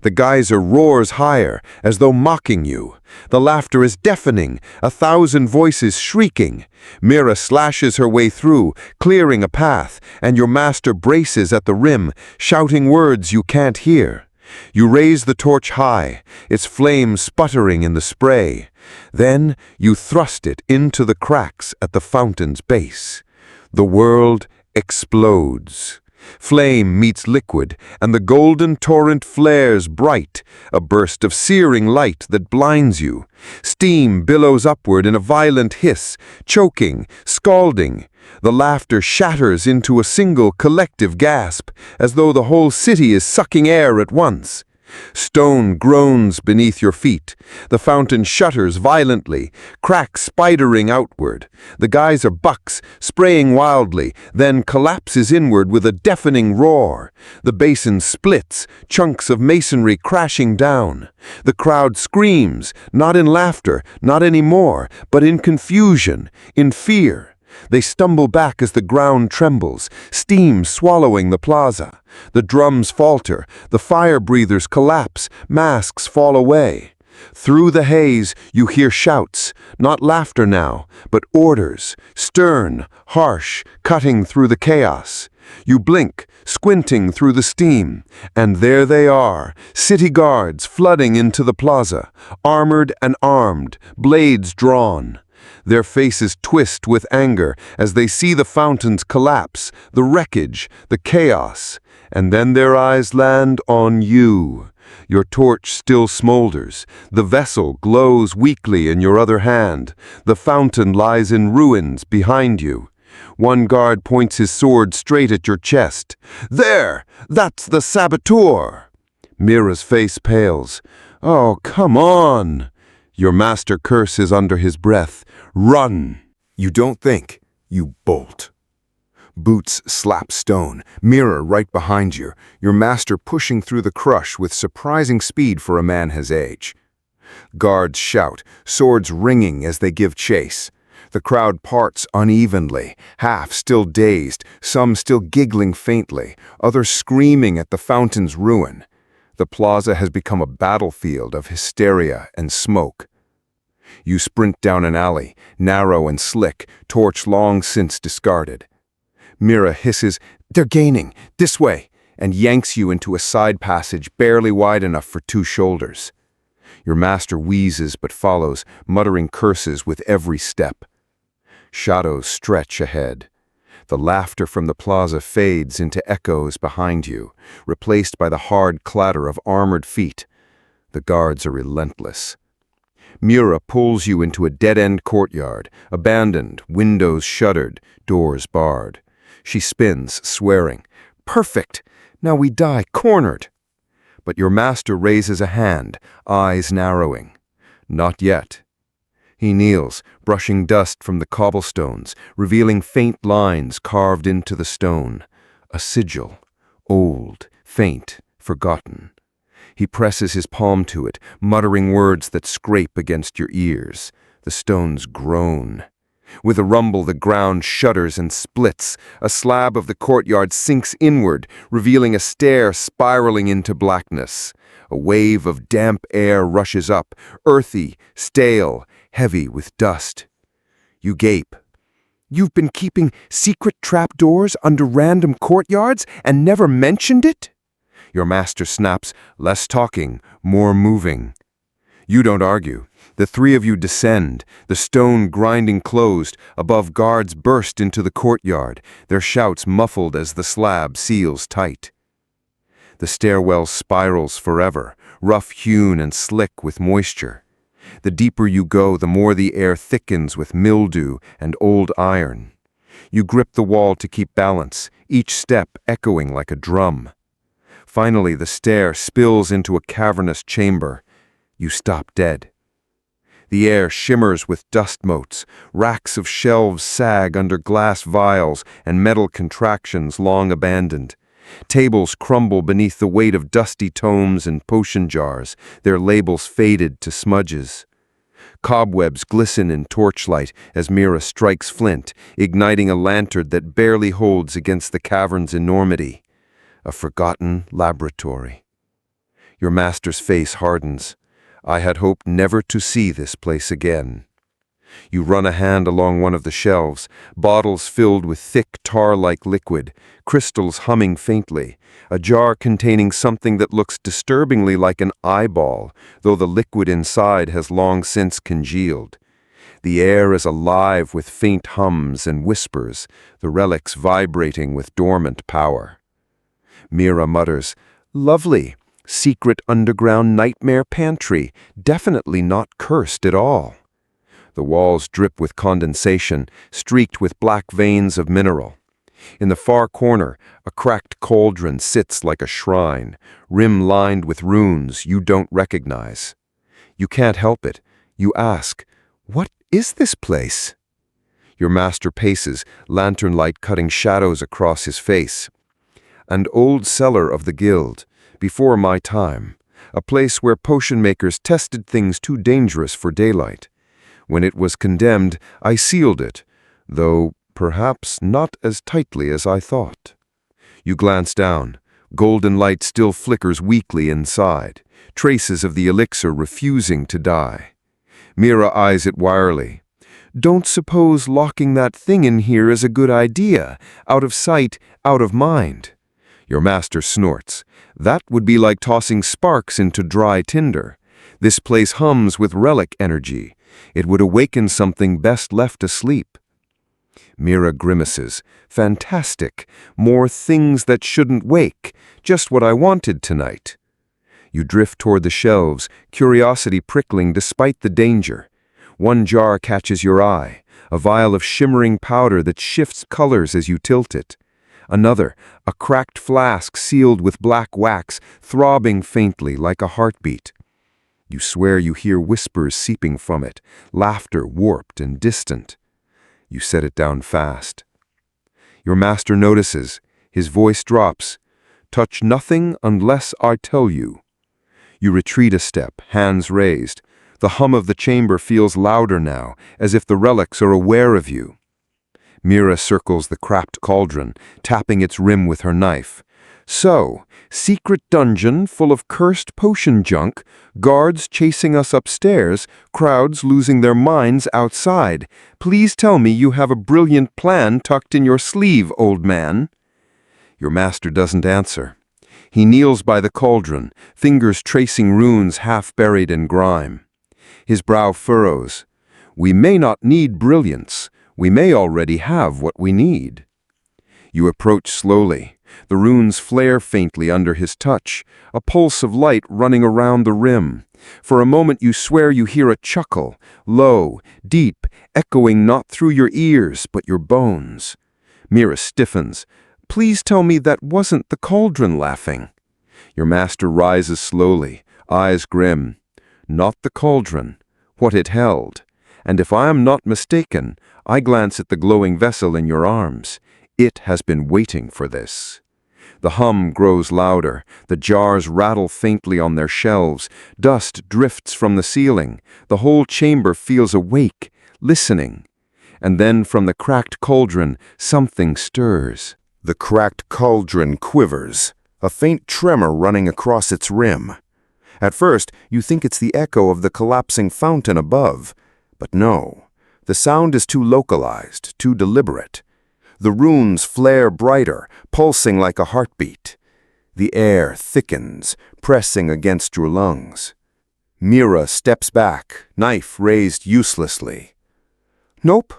Speaker 2: The geyser roars higher, as though mocking you. The laughter is deafening, 1,000 voices shrieking. Mira slashes her way through, clearing a path, and your master braces at the rim, shouting words you can't hear. You raise the torch high, its flame sputtering in the spray. Then you thrust it into the cracks at the fountain's base. The world explodes. Flame meets liquid, and the golden torrent flares bright, a burst of searing light that blinds you. Steam billows upward in a violent hiss, choking, scalding. The laughter shatters into a single collective gasp, as though the whole city is sucking air at once. Stone groans beneath your feet. The fountain shutters violently, cracks spidering outward. The geyser bucks, spraying wildly, then collapses inward with a deafening roar. The basin splits, chunks of masonry crashing down. The crowd screams, not in laughter, not anymore, but in confusion, in fear. They stumble back as the ground trembles, steam swallowing the plaza. The drums falter, the fire breathers collapse, masks fall away. Through the haze, you hear shouts, not laughter now, but orders, stern, harsh, cutting through the chaos. You blink, squinting through the steam, and there they are, city guards flooding into the plaza, armored and armed, blades drawn. Their faces twist with anger as they see the fountains collapse, the wreckage, the chaos, and then their eyes land on you. Your torch still smolders. The vessel glows weakly in your other hand. The fountain lies in ruins behind you. One guard points his sword straight at your chest. There! That's the saboteur! Mira's face pales. Oh, come on! Your master curses under his breath. Run!
Speaker 4: You don't think, you bolt. Boots slap stone, Mira right behind you, your master pushing through the crush with surprising speed for a man his age. Guards shout, swords ringing as they give chase. The crowd parts unevenly, half still dazed, some still giggling faintly, others screaming at the fountain's ruin. The plaza has become a battlefield of hysteria and smoke. You sprint down an alley, narrow and slick, torch long since discarded. Mira hisses, "They're gaining, this way," and yanks you into a side passage barely wide enough for 2 shoulders.
Speaker 2: Your master wheezes but follows, muttering curses with every step. Shadows stretch ahead. The laughter from the plaza fades into echoes behind you, replaced by the hard clatter of armored feet. The guards are relentless. Mira pulls you into a dead-end courtyard, abandoned, windows shuttered, doors barred. She spins, swearing, "Perfect! Now we die cornered!" But your master raises a hand, eyes narrowing. Not yet. He kneels, brushing dust from the cobblestones, revealing faint lines carved into the stone. A sigil, old, faint, forgotten. He presses his palm to it, muttering words that scrape against your ears. The stones groan. With a rumble, the ground shudders and splits. A slab of the courtyard sinks inward, revealing a stair spiraling into blackness. A wave of damp air rushes up, earthy, stale, heavy with dust. You gape. You've been keeping secret trapdoors under random courtyards and never mentioned it? Your master snaps, less talking, more moving. You don't argue. The three of you descend, the stone grinding closed. Above, guards burst into the courtyard, their shouts muffled as the slab seals tight. The stairwell spirals forever, rough-hewn and slick with moisture. The deeper you go, the more the air thickens with mildew and old iron. You grip the wall to keep balance, each step echoing like a drum. Finally, the stair spills into a cavernous chamber. You stop dead. The air shimmers with dust motes. Racks of shelves sag under glass vials and metal contractions long abandoned. Tables crumble beneath the weight of dusty tomes and potion jars, their labels faded to smudges. Cobwebs glisten in torchlight as Mira strikes flint, igniting a lantern that barely holds against the cavern's enormity. A forgotten laboratory. Your master's face hardens. I had hoped never to see this place again. You run a hand along one of the shelves, bottles filled with thick tar-like liquid, crystals humming faintly, a jar containing something that looks disturbingly like an eyeball, though the liquid inside has long since congealed. The air is alive with faint hums and whispers, the relics vibrating with dormant power. Mira mutters, "Lovely. Secret underground nightmare pantry, definitely not cursed at all." The walls drip with condensation, streaked with black veins of mineral. In the far corner, a cracked cauldron sits like a shrine, rim lined with runes you don't recognize. You can't help it. You ask, "What is this place?" Your master paces, lantern light cutting shadows across his face. An old cellar of the guild, before my time, a place where potion makers tested things too dangerous for daylight. When it was condemned, I sealed it, though perhaps not as tightly as I thought. You glance down. Golden light still flickers weakly inside, traces of the elixir refusing to die. Mira eyes it wirily. "Don't suppose locking that thing in here is a good idea. Out of sight, out of mind." Your master snorts. "That would be like tossing sparks into dry tinder. This place hums with relic energy. It would awaken something best left asleep." Mira grimaces. "Fantastic. More things that shouldn't wake. Just what I wanted tonight." You drift toward the shelves, curiosity prickling despite the danger. One jar catches your eye, a vial of shimmering powder that shifts colors as you tilt it. Another, a cracked flask sealed with black wax, throbbing faintly like a heartbeat. You swear you hear whispers seeping from it, laughter warped and distant. You set it down fast. Your master notices. His voice drops. "Touch nothing unless I tell you." You retreat a step, hands raised. The hum of the chamber feels louder now, as if the relics are aware of you. Mira circles the cracked cauldron, tapping its rim with her knife. "So, secret dungeon full of cursed potion junk, guards chasing us upstairs, crowds losing their minds outside. Please tell me you have a brilliant plan tucked in your sleeve, old man." Your master doesn't answer. He kneels by the cauldron, fingers tracing runes half buried in grime. His brow furrows. We may not need brilliance. We may already have what we need. You approach slowly. The runes flare faintly under his touch, a pulse of light running around the rim. For a moment you swear you hear a chuckle, low, deep, echoing not through your ears, but your bones. Mira stiffens. Please tell me that wasn't the cauldron laughing. Your master rises slowly, eyes grim. Not the cauldron, what it held. And if I am not mistaken, I glance at the glowing vessel in your arms. It has been waiting for this. The hum grows louder, the jars rattle faintly on their shelves, dust drifts from the ceiling, the whole chamber feels awake, listening. And then from the cracked cauldron, something stirs.
Speaker 6: The cracked cauldron quivers, a faint tremor running across its rim. At first, you think it's the echo of the collapsing fountain above. But no, the sound is too localized, too deliberate. The runes flare brighter, pulsing like a heartbeat. The air thickens, pressing against your lungs. Mira steps back, knife raised uselessly. Nope,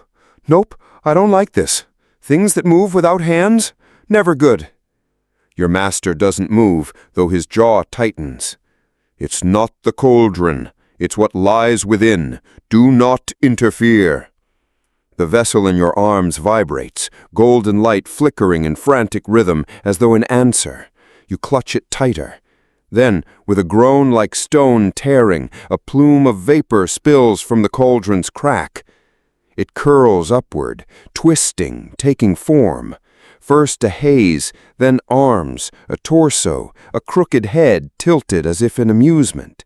Speaker 6: I don't like this. Things that move without hands? Never good. Your master doesn't move, though his jaw tightens. It's not the cauldron. It's what lies within. Do not interfere. The vessel in your arms vibrates, golden light flickering in frantic rhythm as though in answer. You clutch it tighter. Then, with a groan like stone tearing, a plume of vapor spills from the cauldron's crack. It curls upward, twisting, taking form. First a haze, then arms, a torso, a crooked head tilted as if in amusement.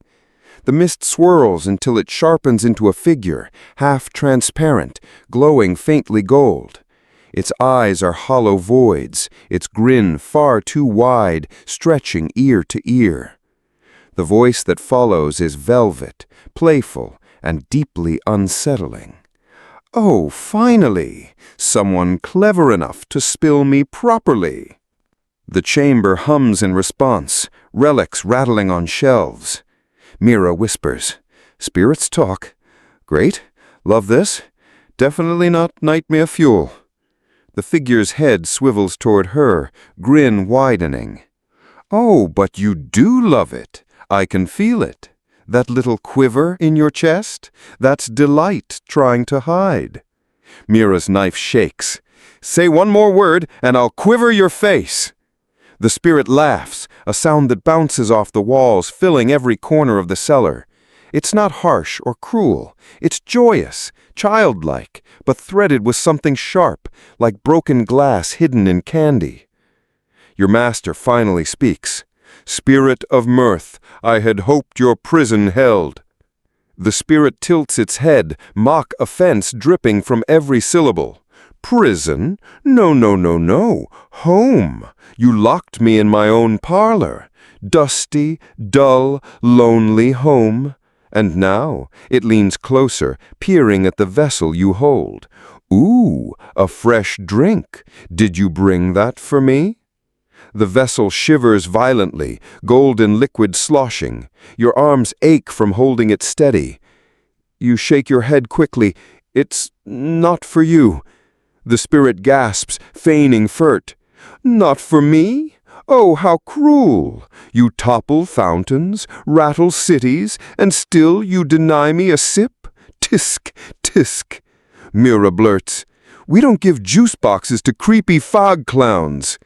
Speaker 6: The mist swirls until it sharpens into a figure, half transparent, glowing faintly gold. Its eyes are hollow voids, its grin far too wide, stretching ear to ear. The voice that follows is velvet, playful, and deeply unsettling. Oh, finally! Someone clever enough to spill me properly. The chamber hums in response, relics rattling on shelves. Mira whispers, "Spirits talk. Great. Love this. Definitely not nightmare fuel." The figure's head swivels toward her, grin widening. "Oh, but you do love it. I can feel it. That little quiver in your chest? That's delight trying to hide." Mira's knife shakes. "Say one more word, and I'll quiver your face." The spirit laughs, a sound that bounces off the walls, filling every corner of the cellar. It's not harsh or cruel. It's joyous, childlike, but threaded with something sharp, like broken glass hidden in candy. Your master finally speaks. "Spirit of mirth, I had hoped your prison held." The spirit tilts its head, mock offense dripping from every syllable. "Prison? No. Home. You locked me in my own parlor. Dusty, dull, lonely home. And now it leans closer, peering at the vessel you hold. Ooh, a fresh drink. Did you bring that for me?" The vessel shivers violently, golden liquid sloshing. Your arms ache from holding it steady. You shake your head quickly. "It's not for you." The spirit gasps, feigning furt. "Not for me? Oh, how cruel! You topple fountains, rattle cities, and still you deny me a sip? Tisk, tisk." Mira blurts, "We don't give juice boxes to creepy fog clowns."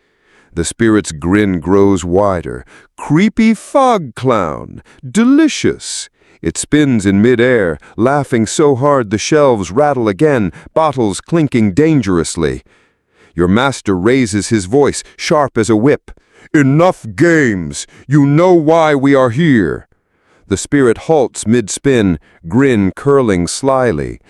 Speaker 6: The spirit's grin grows wider. "Creepy fog clown! Delicious!" It spins in midair, laughing so hard the shelves rattle again, bottles clinking dangerously. Your master raises his voice, sharp as a whip. "Enough games! You know why we are here." The spirit halts mid-spin, grin curling slyly.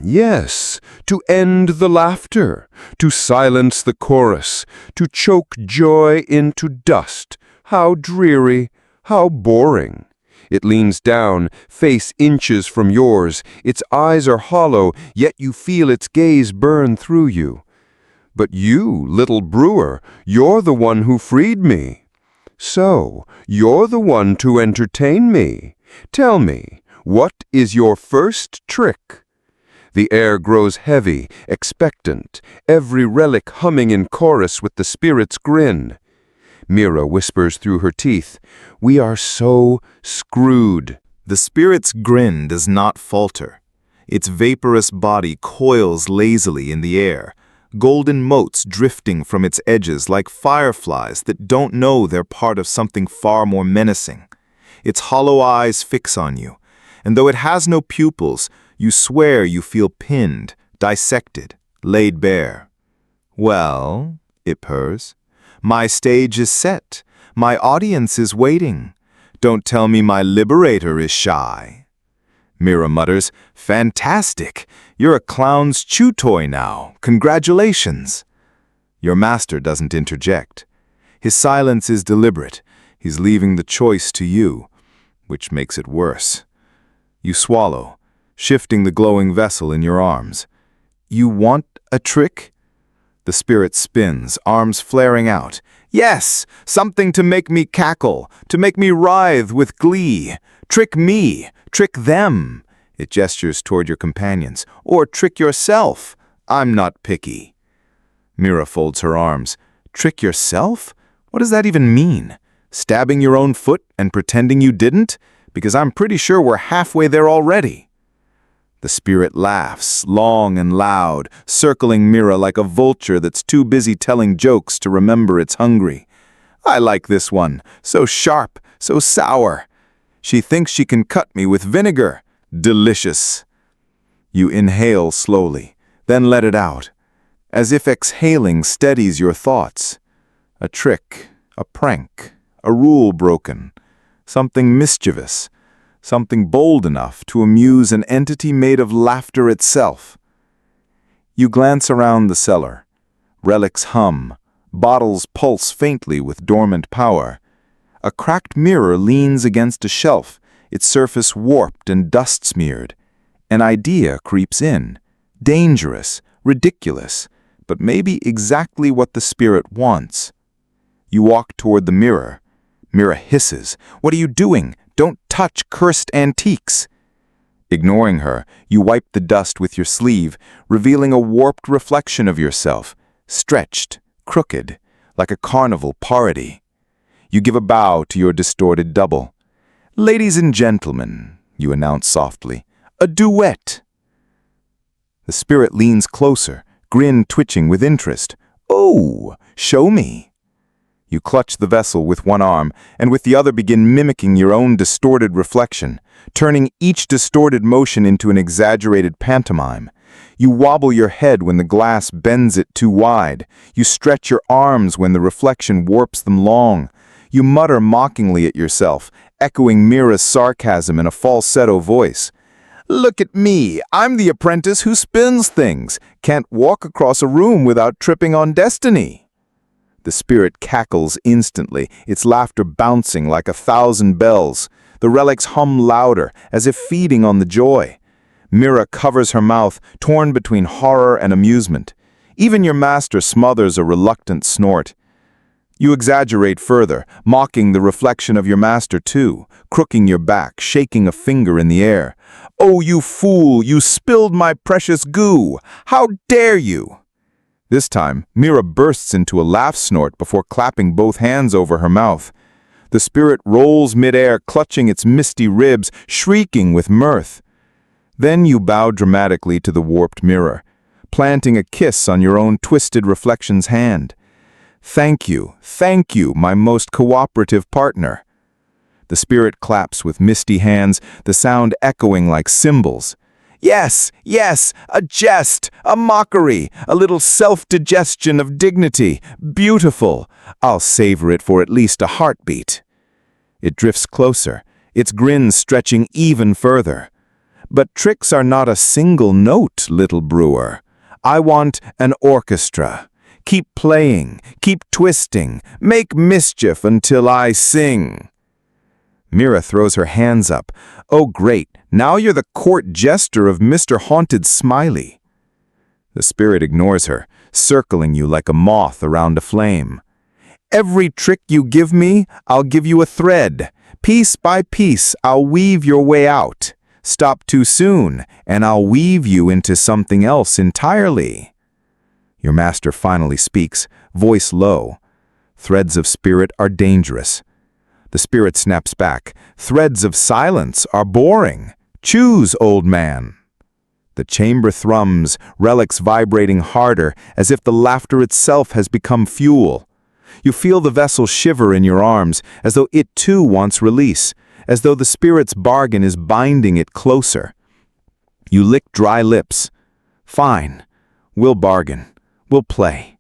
Speaker 6: Yes, to end the laughter, to silence the chorus, to choke joy into dust. How dreary, how boring." It leans down, face inches from yours. Its eyes are hollow, yet you feel its gaze burn through you. "But you, little brewer, you're the one who freed me."
Speaker 2: So, you're the one to entertain me. Tell me, what is your first trick? The air grows heavy, expectant, every relic humming in chorus with the spirit's grin. Mira whispers through her teeth, "We are so screwed."
Speaker 3: The spirit's grin does not falter. Its vaporous body coils lazily in the air, golden motes drifting from its edges like fireflies that don't know they're part of something far more menacing. Its hollow eyes fix on you, and though it has no pupils, you swear you feel pinned, dissected, laid bare. "Well," it purrs, "my stage is set. My audience is waiting. Don't tell me my liberator is shy." Mira mutters, "Fantastic! You're a clown's chew toy now. Congratulations!" Your master doesn't interject. His silence is deliberate. He's leaving the choice to you, which makes it worse. You swallow, shifting the glowing vessel in your arms. "You want a trick?" The spirit spins, arms flaring out. "Yes, something to make me cackle, to make me writhe with glee. Trick me, trick them." It gestures toward your companions. "Or trick yourself. I'm not picky." Mira folds her arms. "Trick yourself? What does that even mean? Stabbing your own foot and pretending you didn't? Because I'm pretty sure we're halfway there already." The spirit laughs, long and loud, circling Mira like a vulture that's too busy telling jokes to remember it's hungry. "I like this one. So sharp, so sour. She thinks she can cut me with vinegar. Delicious." You inhale slowly, then let it out, as if exhaling steadies your thoughts. A trick, a prank, a rule broken, something mischievous, something bold enough to amuse an entity made of laughter itself. You glance around the cellar. Relics hum, bottles pulse faintly with dormant power. A cracked mirror leans against a shelf, its surface warped and dust-smeared. An idea creeps in, dangerous, ridiculous, but maybe exactly what the spirit wants. You walk toward the mirror. Mira hisses, "What are you doing? Don't touch cursed antiques." Ignoring her, you wipe the dust with your sleeve, revealing a warped reflection of yourself, stretched, crooked, like a carnival parody. You give a bow to your distorted double. "Ladies and gentlemen," you announce softly, "a duet." The spirit leans closer, grin twitching with interest. "Oh, show me." You clutch the vessel with one arm, and with the other begin mimicking your own distorted reflection, turning each distorted motion into an exaggerated pantomime. You wobble your head when the glass bends it too wide. You stretch your arms when the reflection warps them long. You mutter mockingly at yourself, echoing Mira's sarcasm in a falsetto voice. "Look at me, I'm the apprentice who spins things, can't walk across a room without tripping on destiny." The spirit cackles instantly, its laughter bouncing like 1,000 bells. The relics hum louder, as if feeding on the joy. Mira covers her mouth, torn between horror and amusement. Even your master smothers a reluctant snort. You exaggerate further, mocking the reflection of your master too, crooking your back, shaking a finger in the air. "Oh, you fool, you spilled my precious goo! How dare you!" This time, Mira bursts into a laugh snort before clapping both hands over her mouth. The spirit rolls midair, clutching its misty ribs, shrieking with mirth. Then you bow dramatically to the warped mirror, planting a kiss on your own twisted reflection's hand. Thank you, my most cooperative partner." The spirit claps with misty hands, the sound echoing like cymbals. Yes, a jest, a mockery, a little self-digestion of dignity. Beautiful. I'll savor it for at least a heartbeat. It drifts closer, its grin stretching even further. "But tricks are not a single note, little brewer. I want an orchestra. Keep playing, keep twisting, make mischief until I sing." Mira throws her hands up. "Oh great, now you're the court jester of Mr. Haunted Smiley." The spirit ignores her, circling you like a moth around a flame. Every trick you give me, I'll give you a thread. Piece by piece, I'll weave your way out. Stop too soon, and I'll weave you into something else entirely. Your master finally speaks, voice low. Threads of spirit are dangerous. The spirit snaps back. Threads of silence are boring. Choose, old man. The chamber thrums, relics vibrating harder, as if the laughter itself has become fuel. You feel the vessel shiver in your arms, as though it too wants release, as though the spirit's bargain is binding it closer. You lick dry lips. Fine. We'll bargain. We'll play.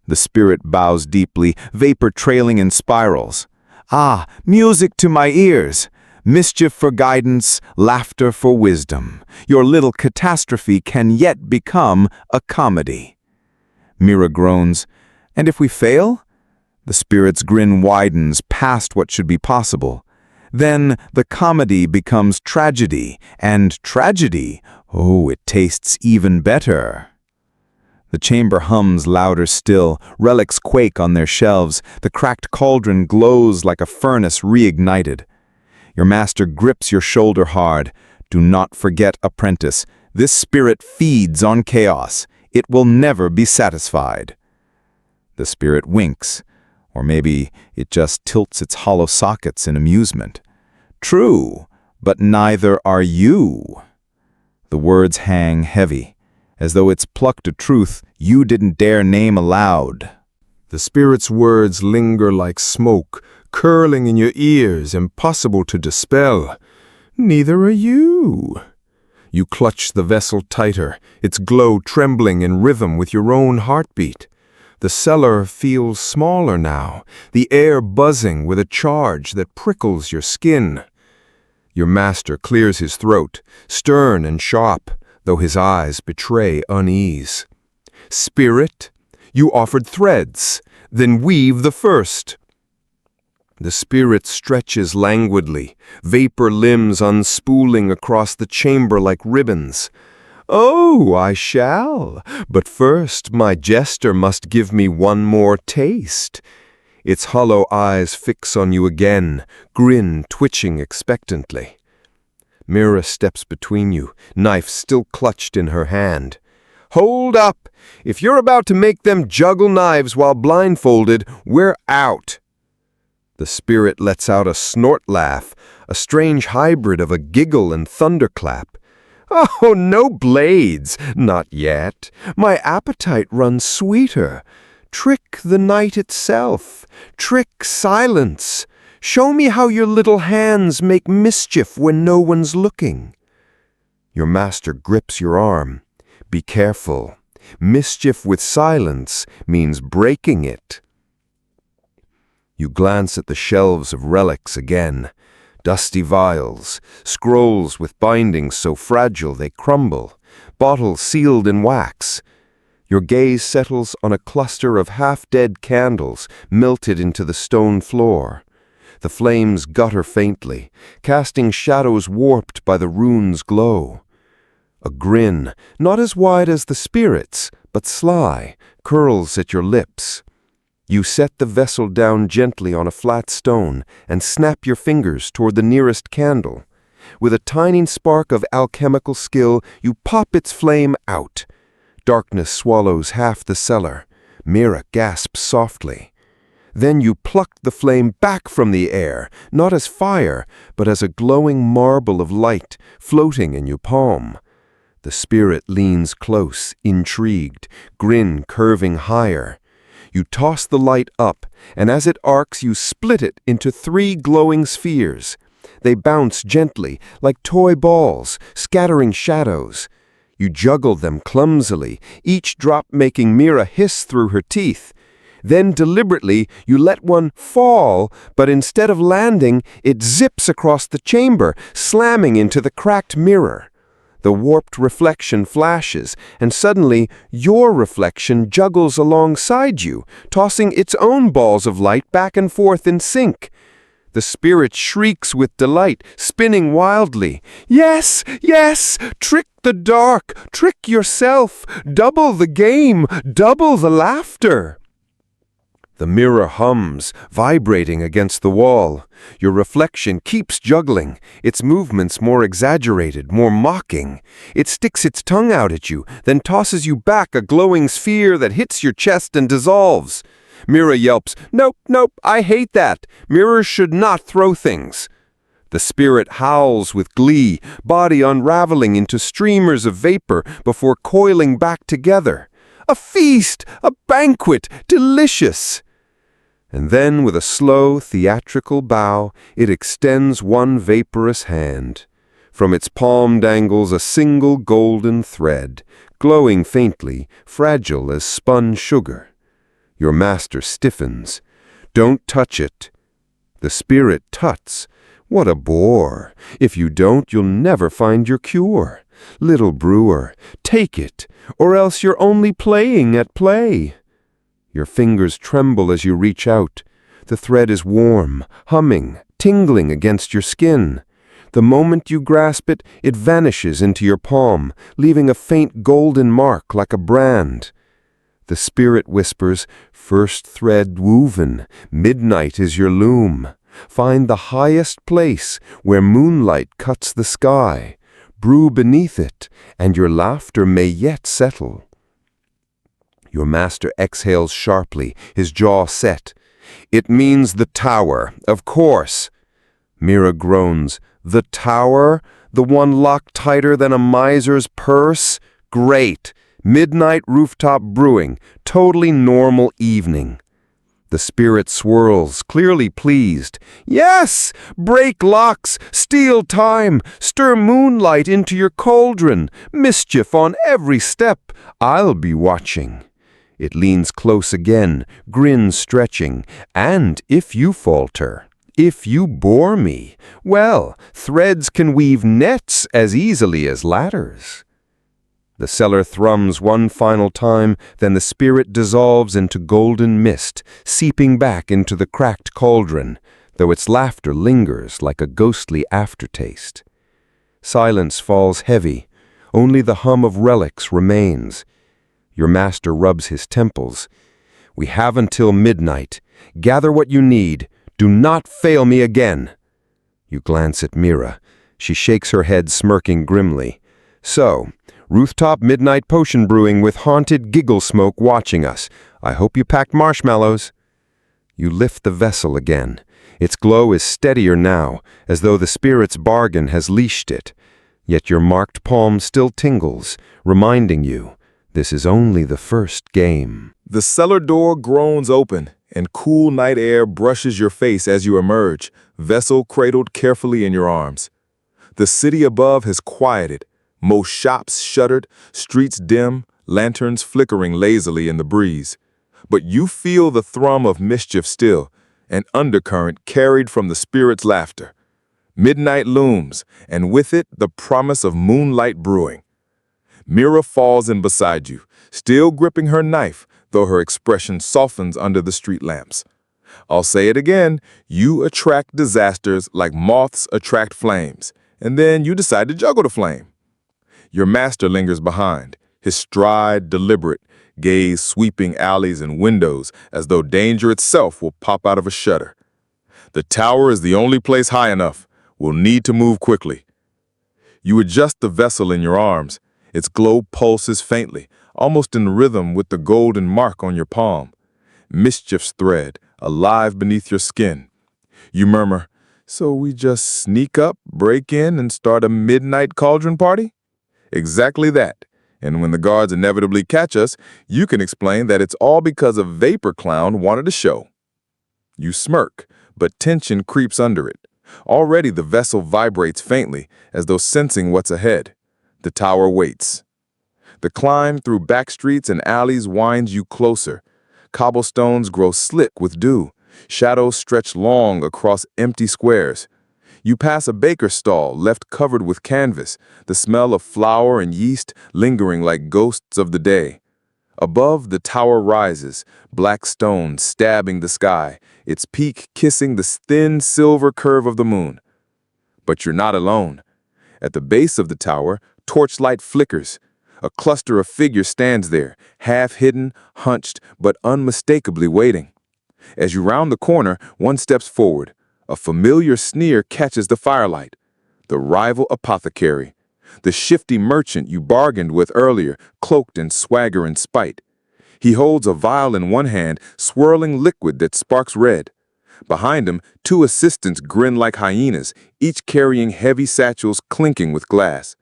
Speaker 3: The spirit bows deeply, vapor trailing in spirals. Ah, music to my ears. Mischief for guidance, laughter for wisdom. Your little catastrophe can yet become a comedy. Mira groans. And if we fail? The spirit's grin widens past what should be possible. Then the comedy becomes tragedy, and tragedy, oh, it tastes even better. The chamber hums louder still, relics quake on their shelves, the cracked cauldron glows like a furnace reignited. Your master grips your shoulder hard. Do not forget, apprentice, this spirit feeds on chaos. It will never be satisfied. The spirit winks, or maybe it just tilts its hollow sockets in amusement. True, but neither are you. The words hang heavy, as though it's plucked a truth you didn't dare name aloud.
Speaker 4: The spirit's words linger like smoke, curling in your ears, impossible to dispel. Neither are you. You clutch the vessel tighter, its glow trembling in rhythm with your own heartbeat. The cellar feels smaller now, the air buzzing with a charge that prickles your skin. Your master clears his throat, stern and sharp, though his eyes betray unease. Spirit, you offered threads, then weave the first. The spirit stretches languidly, vapor limbs unspooling across the chamber like ribbons. Oh, I shall, but first my jester must give me one more taste. Its hollow eyes fix on you again, grin twitching expectantly. Mira steps between you, knife still clutched in her hand. Hold up! If you're about to make them juggle knives while blindfolded, we're out. The spirit lets out a snort laugh, a strange hybrid of a giggle and thunderclap. Oh, no blades, not yet. My appetite runs sweeter. Trick the night itself. Trick silence. Show me how your little hands make mischief when no one's looking. Your master grips your arm. Be careful. Mischief with silence means breaking it. You glance at the shelves of relics again. Dusty vials, scrolls with bindings so fragile they crumble, bottles sealed in wax. Your gaze settles on a cluster of half-dead candles melted into the stone floor. The flames gutter faintly, casting shadows warped by the rune's glow. A grin, not as wide as the spirit's, but sly, curls at your lips. You set the vessel down gently on a flat stone and snap your fingers toward the nearest candle. With a tiny spark of alchemical skill, you pop its flame out. Darkness swallows half the cellar. Mira gasps softly. Then you pluck the flame back from the air, not as fire, but as a glowing marble of light floating in your palm. The spirit leans close, intrigued, grin curving higher. You toss the light up, and as it arcs, you split it into 3 glowing spheres. They bounce gently, like toy balls, scattering shadows. You juggle them clumsily, each drop making Mira hiss through her teeth. Then deliberately, you let one fall, but instead of landing, it zips across the chamber, slamming into the cracked mirror. The warped reflection flashes, and suddenly your reflection juggles alongside you, tossing its own balls of light back and forth in sync. The spirit shrieks with delight, spinning wildly. Yes, yes! Trick the dark! Trick yourself! Double the game! Double the laughter!
Speaker 2: The mirror hums, vibrating against the wall. Your reflection keeps juggling, its movements more exaggerated, more mocking. It sticks its tongue out at you, then tosses you back a glowing sphere that hits your chest and dissolves. Mirror yelps, "Nope, nope, I hate that. Mirrors should not throw things." The spirit howls with glee, body unraveling into streamers of vapor before coiling back together. A feast! A banquet! Delicious! And then, with a slow, theatrical bow, it extends one vaporous hand. From its palm dangles a single golden thread, glowing faintly, fragile as spun sugar. Your master stiffens. "Don't touch it." The spirit tuts. "What a bore! If you don't, you'll never find your cure. Little brewer, take it, or else you're only playing at play." Your fingers tremble as you reach out. The thread is warm, humming, tingling against your skin. The moment you grasp it, it vanishes into your palm, leaving a faint golden mark like a brand. The spirit whispers, "First thread woven, midnight is your loom. Find the highest place where moonlight cuts the sky. Brew beneath it, and your laughter may yet settle." Your master exhales sharply, his jaw set. "It means the tower, of course." Mira groans. "The tower? The one locked tighter than a miser's purse? Great! Midnight rooftop brewing, totally normal evening." The spirit swirls, clearly pleased. "Yes! Break locks, steal time, stir moonlight into your cauldron, mischief on every step. I'll be watching." It leans close again, grin stretching. "And if you falter, if you bore me, well, threads can weave nets as easily as ladders." The cellar thrums one final time, then the spirit dissolves into golden mist, seeping back into the cracked cauldron, though its laughter lingers like a ghostly aftertaste. Silence falls heavy. Only the hum of relics remains. Your master rubs his temples. "We have until midnight. Gather what you need. Do not fail me again." You glance at Mira. She shakes her head, smirking grimly. "So, rooftop midnight potion brewing with haunted giggle smoke watching us. I hope you packed marshmallows." You lift the vessel again. Its glow is steadier now, as though the spirit's bargain has leashed it. Yet your marked palm still tingles, reminding you, this is only the first game.
Speaker 5: The cellar door groans open, and cool night air brushes your face as you emerge, vessel cradled carefully in your arms. The city above has quieted. Most shops shuttered, streets dim, lanterns flickering lazily in the breeze. But you feel the thrum of mischief still, an undercurrent carried from the spirit's laughter. Midnight looms, and with it the promise of moonlight brewing. Mira falls in beside you, still gripping her knife, though her expression softens under the street lamps. I'll say it again, you attract disasters like moths attract flames, and then you decide to juggle the flame. Your master lingers behind, his stride deliberate, gaze sweeping alleys and windows as though danger itself will pop out of a shutter. The tower is the only place high enough. We'll need to move quickly. You adjust the vessel in your arms. Its glow pulses faintly, almost in rhythm with the golden mark on your palm. Mischief's thread, alive beneath your skin. You murmur, "So we just sneak up, break in, and start a midnight cauldron party?" Exactly that. And when the guards inevitably catch us, you can explain that it's all because a vapor clown wanted a show. You smirk, but tension creeps under it. Already the vessel vibrates faintly, as though sensing what's ahead. The tower waits. The climb through back streets and alleys winds you closer. Cobblestones grow slick with dew. Shadows stretch long across empty squares. You pass a baker's stall left covered with canvas, the smell of flour and yeast lingering like ghosts of the day. Above, the tower rises, black stone stabbing the sky, its peak kissing the thin silver curve of the moon. But you're not alone. At the base of the tower, torchlight flickers. A cluster of figures stands there, half hidden, hunched, but unmistakably waiting. As you round the corner, one steps forward. A familiar sneer catches the firelight. The rival apothecary. The shifty merchant you bargained with earlier, cloaked in swagger and spite. He holds a vial in one hand, swirling liquid that sparks red. Behind him, two assistants grin like hyenas, each carrying heavy satchels clinking with glass.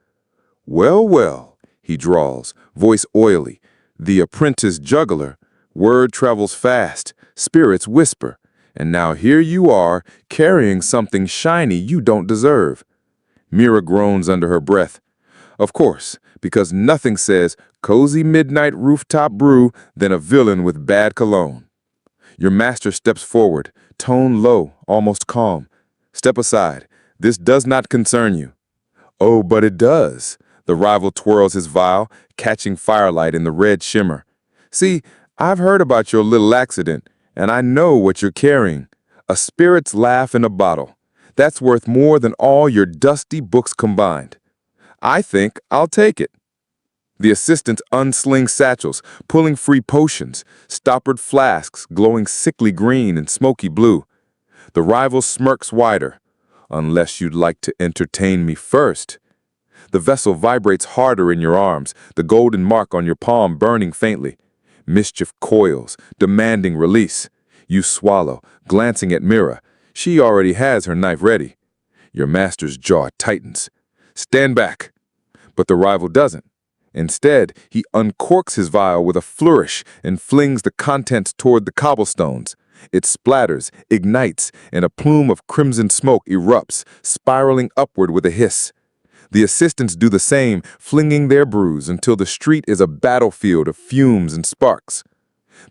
Speaker 5: "Well, well," he drawls, voice oily. "The apprentice juggler. Word travels fast, spirits whisper. And now here you are, carrying something shiny you don't deserve." Mira groans under her breath. Of course, because nothing says cozy midnight rooftop brew than a villain with bad cologne. Your master steps forward, tone low, almost calm. "Step aside. This does not concern you." "Oh, but it does." The rival twirls his vial, catching firelight in the red shimmer. "See, I've heard about your little accident, and I know what you're carrying. A spirit's laugh in a bottle. That's worth more than all your dusty books combined. I think I'll take it." The assistants unsling satchels, pulling free potions, stoppered flasks glowing sickly green and smoky blue. The rival smirks wider. "Unless you'd like to entertain me first." The vessel vibrates harder in your arms, the golden mark on your palm burning faintly. Mischief coils, demanding release. You swallow, glancing at Mira. She already has her knife ready. Your master's jaw tightens. "Stand back." But the rival doesn't. Instead, he uncorks his vial with a flourish and flings the contents toward the cobblestones. It splatters, ignites, and a plume of crimson smoke erupts, spiraling upward with a hiss. The assistants do the same, flinging their brews until the street is a battlefield of fumes and sparks.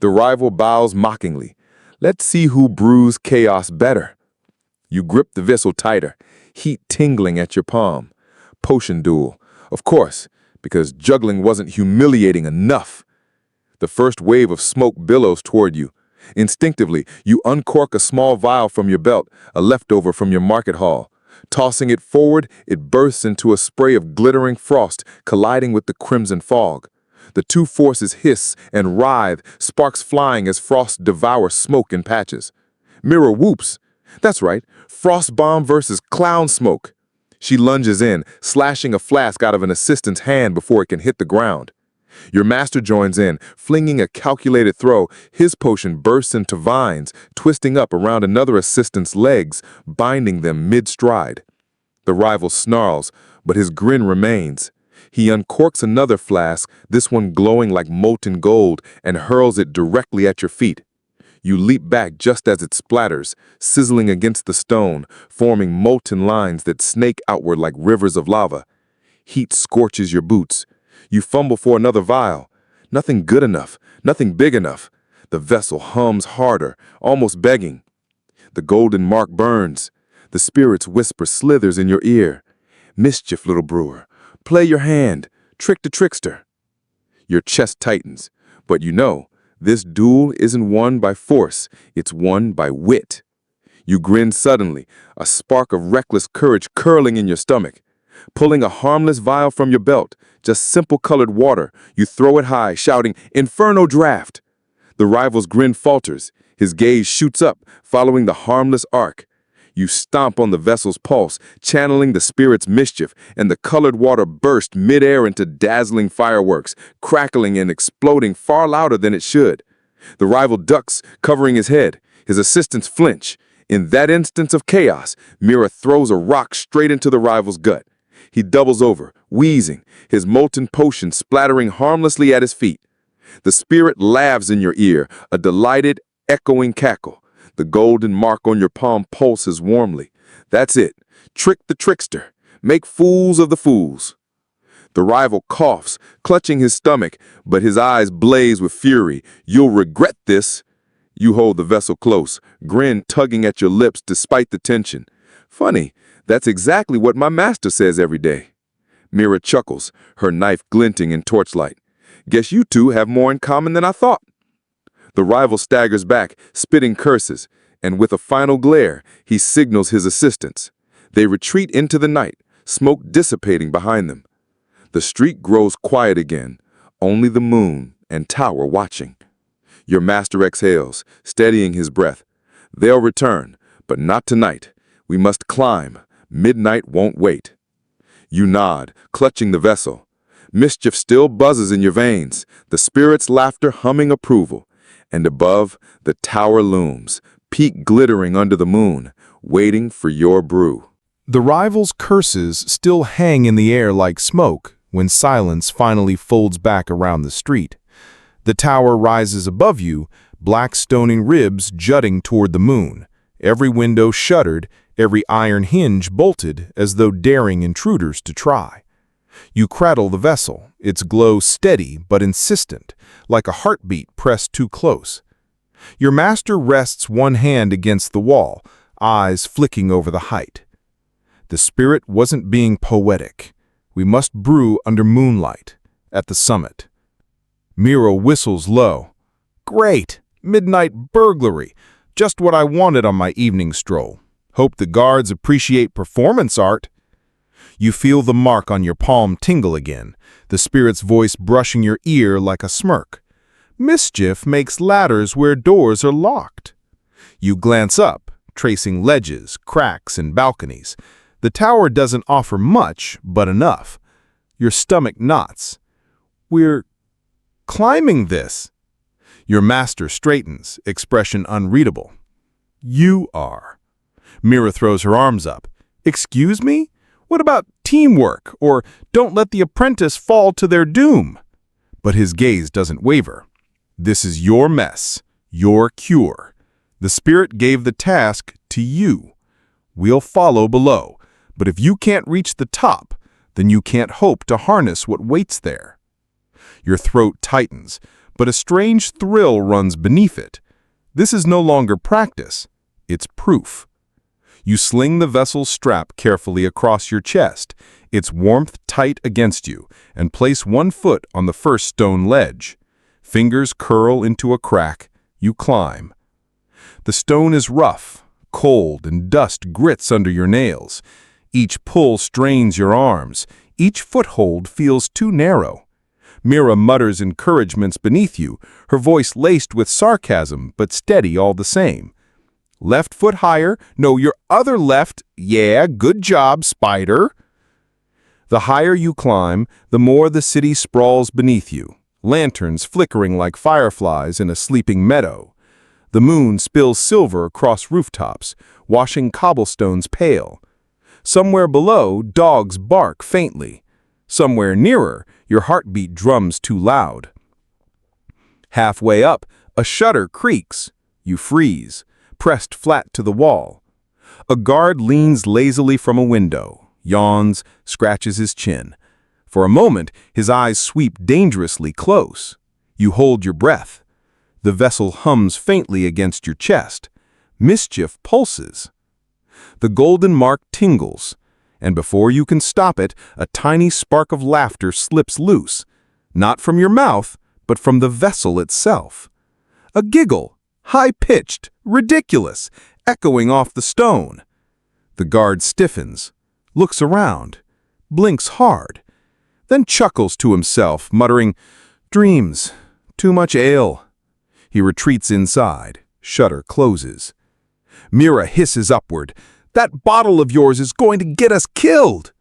Speaker 5: The rival bows mockingly. "Let's see who brews chaos better." You grip the vessel tighter, heat tingling at your palm. Potion duel, of course, because juggling wasn't humiliating enough. The first wave of smoke billows toward you. Instinctively, you uncork a small vial from your belt, a leftover from your market hall. Tossing it forward, it bursts into a spray of glittering frost, colliding with the crimson fog. The two forces hiss and writhe, sparks flying as frost devours smoke in patches. Mira whoops. That's right, frost bomb versus clown smoke. She lunges in, slashing a flask out of an assistant's hand before it can hit the ground. Your master joins in, flinging a calculated throw. His potion bursts into vines, twisting up around another assistant's legs, binding them mid-stride. The rival snarls, but his grin remains. He uncorks another flask, this one glowing like molten gold, and hurls it directly at your feet. You leap back just as it splatters, sizzling against the stone, forming molten lines that snake outward like rivers of lava. Heat scorches your boots. You fumble for another vial. Nothing good enough, nothing big enough. The vessel hums harder, almost begging. The golden mark burns. The spirit's whisper slithers in your ear. "Mischief, little brewer. Play your hand. Trick the trickster." Your chest tightens, but you know, this duel isn't won by force, it's won by wit. You grin suddenly, a spark of reckless courage curling in your stomach. Pulling a harmless vial from your belt, just simple colored water, you throw it high, shouting, "Inferno draft!" The rival's grin falters. His gaze shoots up, following the harmless arc. You stomp on the vessel's pulse, channeling the spirit's mischief, and the colored water bursts midair into dazzling fireworks, crackling and exploding far louder than it should. The rival ducks, covering his head. His assistants flinch. In that instance of chaos, Mira throws a rock straight into the rival's gut. He doubles over, wheezing, his molten potion splattering harmlessly at his feet. The spirit laughs in your ear, a delighted, echoing cackle. The golden mark on your palm pulses warmly. That's it. Trick the trickster. Make fools of the fools. The rival coughs, clutching his stomach, but his eyes blaze with fury. "You'll regret this." You hold the vessel close, grin tugging at your lips despite the tension. "Funny, that's exactly what my master says every day." Mira chuckles, her knife glinting in torchlight. "Guess you two have more in common than I thought." The rival staggers back, spitting curses, and with a final glare, he signals his assistants. They retreat into the night, smoke dissipating behind them. The street grows quiet again, only the moon and tower watching. Your master exhales, steadying his breath. They'll return, but not tonight. We must climb. Midnight won't wait. You nod, clutching the vessel. Mischief still buzzes in your veins, the spirit's laughter humming approval. And above, the tower looms, peak glittering under the moon, waiting for your brew.
Speaker 7: The rivals' curses still hang in the air like smoke when silence finally folds back around the street. The tower rises above you, black stony ribs jutting toward the moon, every window shuttered, every iron hinge bolted as though daring intruders to try. You cradle the vessel, its glow steady but insistent, like a heartbeat pressed too close. Your master rests one hand against the wall, eyes flicking over the height. The spirit wasn't being poetic. We must brew under moonlight, at the summit. Mira whistles low. Great! Midnight burglary! Just what I wanted on my evening stroll. Hope the guards appreciate performance art. You feel the mark on your palm tingle again, the spirit's voice brushing your ear like a smirk. Mischief makes ladders where doors are locked. You glance up, tracing ledges, cracks, and balconies. The tower doesn't offer much, but enough. Your stomach knots. We're climbing this. Your master straightens, expression unreadable. You are. Mira throws her arms up. Excuse me? What about teamwork, or don't let the apprentice fall to their doom? But his gaze doesn't waver. This is your mess, your cure. The spirit gave the task to you. We'll follow below, but if you can't reach the top, then you can't hope to harness what waits there. Your throat tightens, but a strange thrill runs beneath it. This is no longer practice, it's proof. You sling the vessel's strap carefully across your chest, its warmth tight against you, and place one foot on the first stone ledge. Fingers curl into a crack, you climb. The stone is rough, cold, and dust grits under your nails. Each pull strains your arms. Each foothold feels too narrow. Mira mutters encouragements beneath you, her voice laced with sarcasm, but steady all the same. Left foot higher, no, your other left, yeah, good job, spider. The higher you climb, the more the city sprawls beneath you, lanterns flickering like fireflies in a sleeping meadow. The moon spills silver across rooftops, washing cobblestones pale. Somewhere below, dogs bark faintly. Somewhere nearer, your heartbeat drums too loud. Halfway up, a shutter creaks. You freeze, pressed flat to the wall. A guard leans lazily from a window, yawns, scratches his chin. For a moment, his eyes sweep dangerously close. You hold your breath. The vessel hums faintly against your chest. Mischief pulses. The golden mark tingles, and before you can stop it, a tiny spark of laughter slips loose, not from your mouth, but from the vessel itself. A giggle, high-pitched, ridiculous, echoing off the stone. The guard stiffens, looks around, blinks hard, then chuckles to himself, muttering, "Dreams, too much ale." He retreats inside, shutter closes. Mira hisses upward, "That bottle of yours is going to get us killed."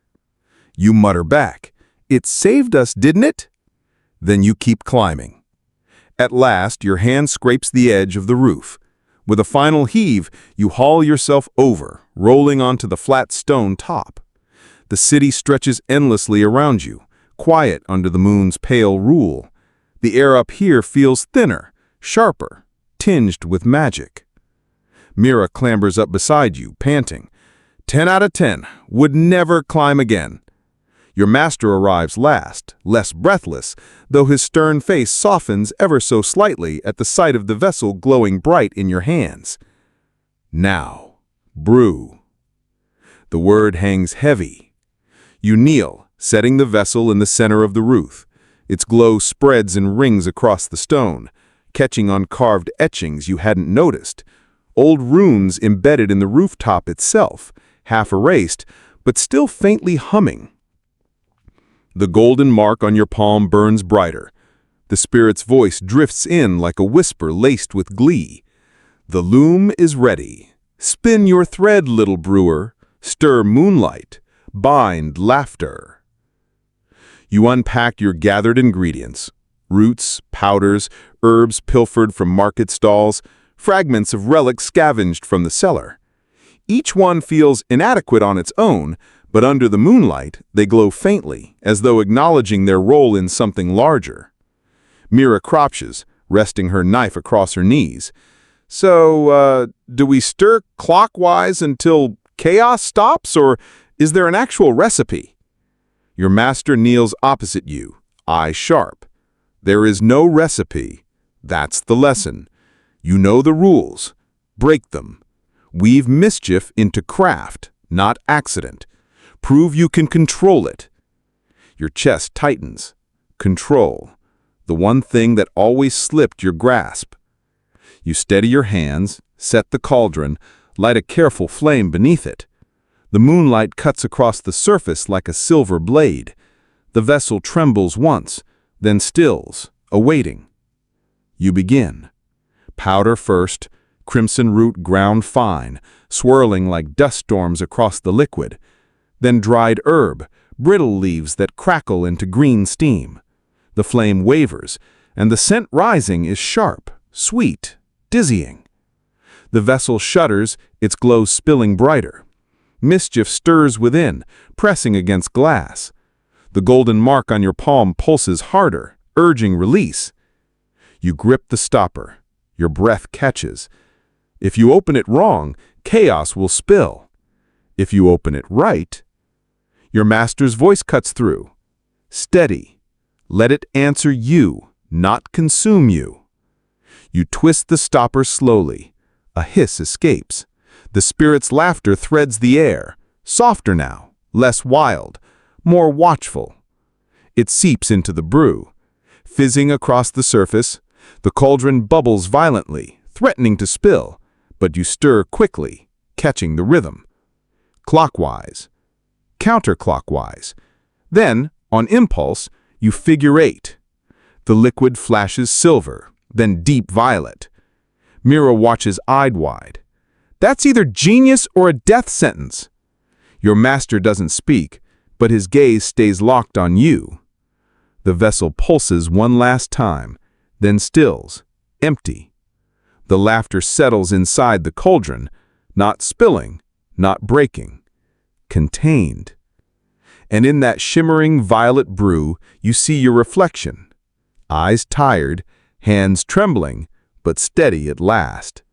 Speaker 7: You mutter back, "It saved us, didn't it?" Then you keep climbing. At last, your hand scrapes the edge of the roof. With a final heave, you haul yourself over, rolling onto the flat stone top. The city stretches endlessly around you, quiet under the moon's pale rule. The air up here feels thinner, sharper, tinged with magic. Mira clambers up beside you, panting. 10 out of 10, would never climb again. Your master arrives last, less breathless, though his stern face softens ever so slightly at the sight of the vessel glowing bright in your hands. Now, brew. The word hangs heavy. You kneel, setting the vessel in the center of the roof. Its glow spreads and rings across the stone, catching on carved etchings you hadn't noticed. Old runes embedded in the rooftop itself, half erased, but still faintly humming. The golden mark on your palm burns brighter. The spirit's voice drifts in like a whisper laced with glee. The loom is ready. Spin your thread, little brewer. Stir moonlight. Bind laughter. You unpack your gathered ingredients. Roots, powders, herbs pilfered from market stalls, fragments of relics scavenged from the cellar. Each one feels inadequate on its own, but under the moonlight, they glow faintly, as though acknowledging their role in something larger. Mira crouches, resting her knife across her knees. So, do we stir clockwise until chaos stops, or is there an actual recipe? Your master kneels opposite you, eye sharp. There is no recipe. That's the lesson. You know the rules. Break them. Weave mischief into craft, not accident. Prove you can control it. Your chest tightens. Control. The one thing that always slipped your grasp. You steady your hands, set the cauldron, light a careful flame beneath it. The moonlight cuts across the surface like a silver blade. The vessel trembles once, then stills, awaiting. You begin. Powder first, crimson root ground fine, swirling like dust storms across the liquid. Then dried herb, brittle leaves that crackle into green steam. The flame wavers, and the scent rising is sharp, sweet, dizzying. The vessel shudders, its glow spilling brighter. Mischief stirs within, pressing against glass. The golden mark on your palm pulses harder, urging release. You grip the stopper. Your breath catches. If you open it wrong, chaos will spill. If you open it right, your master's voice cuts through. Steady. Let it answer you, not consume you. You twist the stopper slowly. A hiss escapes. The spirit's laughter threads the air, softer now, less wild, more watchful. It seeps into the brew. Fizzing across the surface, the cauldron bubbles violently, threatening to spill, but you stir quickly, catching the rhythm. Clockwise. Counterclockwise. Then, on impulse, you figure eight. The liquid flashes silver, then deep violet. Mira watches eyed wide. That's either genius or a death sentence. Your master doesn't speak, but his gaze stays locked on you. The vessel pulses one last time, then stills, empty. The laughter settles inside the cauldron, not spilling, not breaking, contained. And in that shimmering violet brew, you see your reflection. Eyes tired, hands trembling, but steady at last.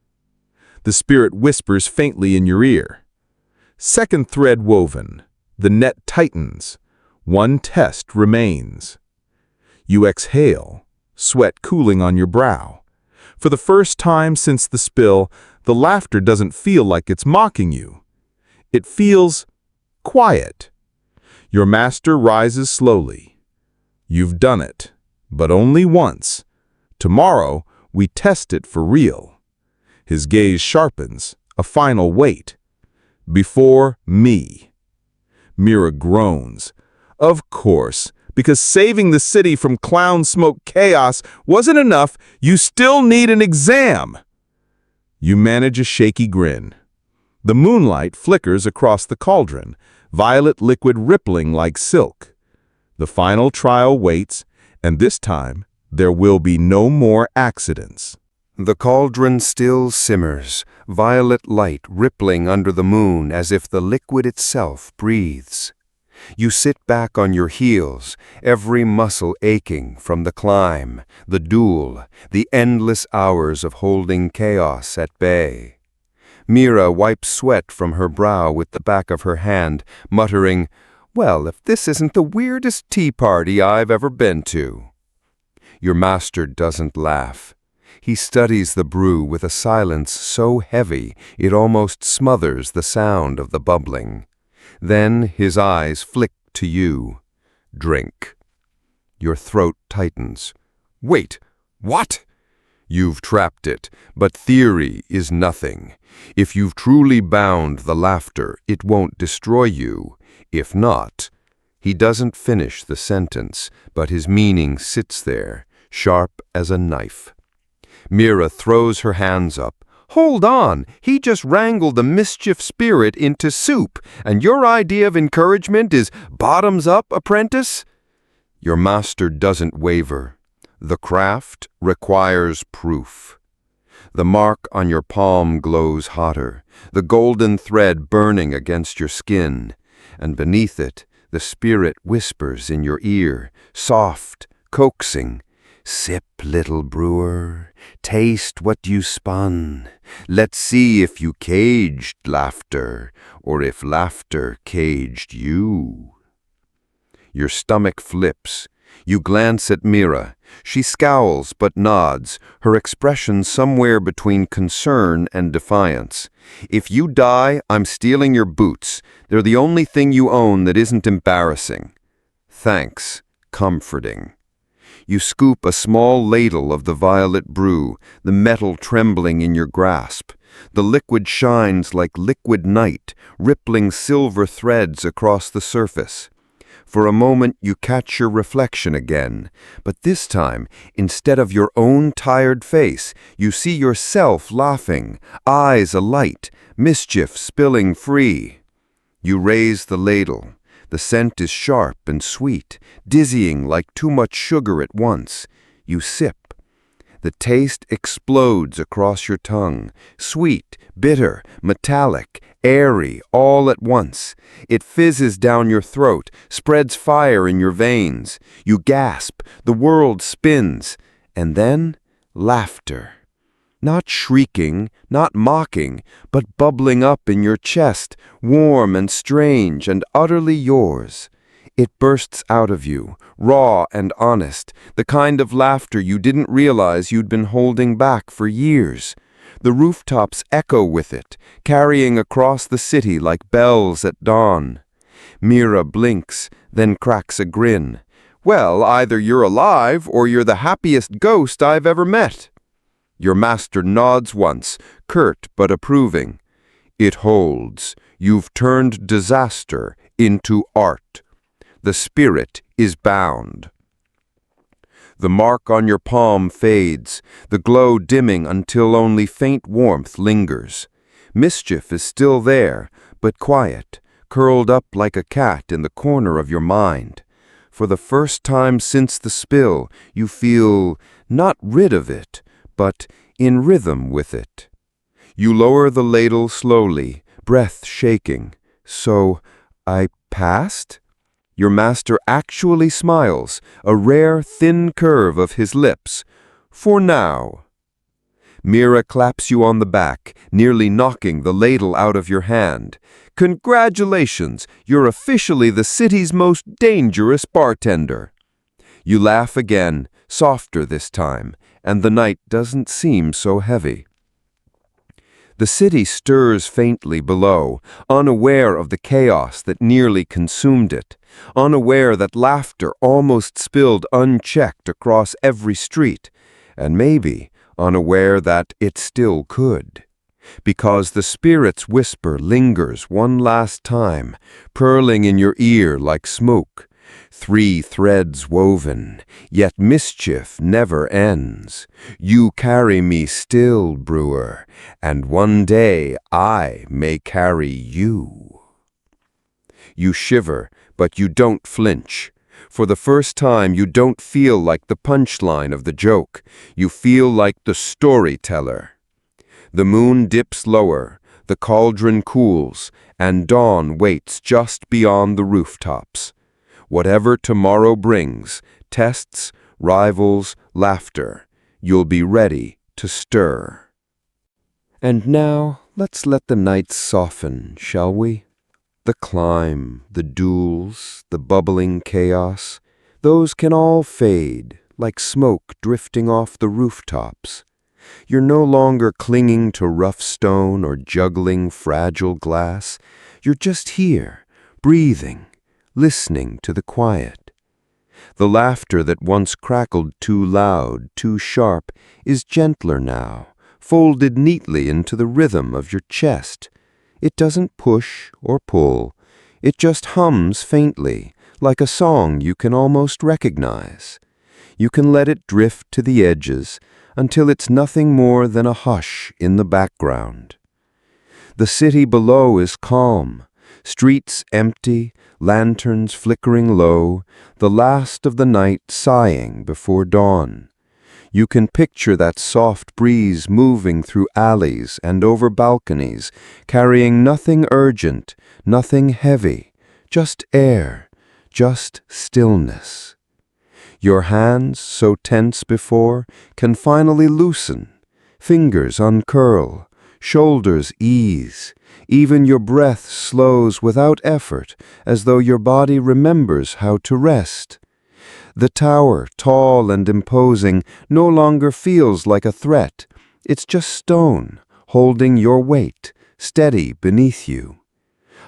Speaker 7: The spirit whispers faintly in your ear. Second thread woven, the net tightens. One test remains. You exhale, sweat cooling on your brow. For the first time since the spill, the laughter doesn't feel like it's mocking you. It feels quiet. Your master rises slowly. You've done it, but only once. Tomorrow, we test it for real. His gaze sharpens, a final wait. Before me. Mira groans. Of course, because saving the city from clown smoke chaos wasn't enough, you still need an exam. You manage a shaky grin. The moonlight flickers across the cauldron, violet liquid rippling like silk. The final trial waits, and this time there will be no more accidents.
Speaker 2: The cauldron still simmers, violet light rippling under the moon as if the liquid itself breathes. You sit back on your heels, every muscle aching from the climb, the duel, the endless hours of holding chaos at bay. Mira wipes sweat from her brow with the back of her hand, muttering, "Well, if this isn't the weirdest tea party I've ever been to." Your master doesn't laugh. He studies the brew with a silence so heavy it almost smothers the sound of the bubbling. Then his eyes flick to you. Drink. Your throat tightens. Wait, what? You've trapped it, but theory is nothing. If you've truly bound the laughter, it won't destroy you. If not, he doesn't finish the sentence, but his meaning sits there, sharp as a knife. Mira throws her hands up. "Hold on, he just wrangled the mischief spirit into soup, and your idea of encouragement is bottoms up, apprentice?" Your master doesn't waver. The craft requires proof. The mark on your palm glows hotter, the golden thread burning against your skin, and beneath it, the spirit whispers in your ear, soft, coaxing, "Sip, little brewer, taste what you spun. Let's see if you caged laughter, or if laughter caged you." Your stomach flips. You glance at Mira. She scowls but nods, her expression somewhere between concern and defiance. "If you die, I'm stealing your boots. They're the only thing you own that isn't embarrassing." Thanks. Comforting. You scoop a small ladle of the violet brew, the metal trembling in your grasp. The liquid shines like liquid night, rippling silver threads across the surface. For a moment you catch your reflection again, but this time, instead of your own tired face, you see yourself laughing, eyes alight, mischief spilling free. You raise the ladle. The scent is sharp and sweet, dizzying like too much sugar at once. You sip. The taste explodes across your tongue, sweet, bitter, metallic, airy, all at once. It fizzes down your throat, spreads fire in your veins. You gasp, the world spins, and then laughter. Not shrieking, not mocking, but bubbling up in your chest, warm and strange and utterly yours. It bursts out of you, raw and honest, the kind of laughter you didn't realize you'd been holding back for years. The rooftops echo with it, carrying across the city like bells at dawn. Mira blinks, then cracks a grin. "Well, either you're alive or you're the happiest ghost I've ever met." Your master nods once, curt but approving. "It holds. You've turned disaster into art. The spirit is bound." The mark on your palm fades, the glow dimming until only faint warmth lingers. Mischief is still there, but quiet, curled up like a cat in the corner of your mind. For the first time since the spill, you feel not rid of it, but in rhythm with it. You lower the ladle slowly, breath shaking. "So, I passed?" Your master actually smiles, a rare thin curve of his lips. "For now." Mira claps you on the back, nearly knocking the ladle out of your hand. "Congratulations, you're officially the city's most dangerous bartender." You laugh again, softer this time, and the night doesn't seem so heavy. The city stirs faintly below, unaware of the chaos that nearly consumed it, unaware that laughter almost spilled unchecked across every street, and maybe unaware that it still could. Because the spirit's whisper lingers one last time, purling in your ear like smoke. 3 threads woven, yet mischief never ends. You carry me still, brewer, and one day I may carry you. You shiver, but you don't flinch. For the first time, you don't feel like the punchline of the joke. You feel like the storyteller. The moon dips lower, the cauldron cools, and dawn waits just beyond the rooftops. Whatever tomorrow brings, tests, rivals, laughter, you'll be ready to stir. And now, let's let the nights soften, shall we? The climb, the duels, the bubbling chaos, those can all fade, like smoke drifting off the rooftops. You're no longer clinging to rough stone or juggling fragile glass. You're just here, breathing, listening to the quiet. The laughter that once crackled too loud, too sharp, is gentler now, folded neatly into the rhythm of your chest. It doesn't push or pull. It just hums faintly, like a song you can almost recognize. You can let it drift to the edges until it's nothing more than a hush in the background. The city below is calm, streets empty, lanterns flickering low, the last of the night sighing before dawn. You can picture that soft breeze moving through alleys and over balconies, carrying nothing urgent, nothing heavy, just air, just stillness. Your hands, so tense before, can finally loosen, fingers uncurl, shoulders ease, even your breath slows without effort, as though your body remembers how to rest. The tower, tall and imposing, no longer feels like a threat. It's just stone, holding your weight, steady beneath you.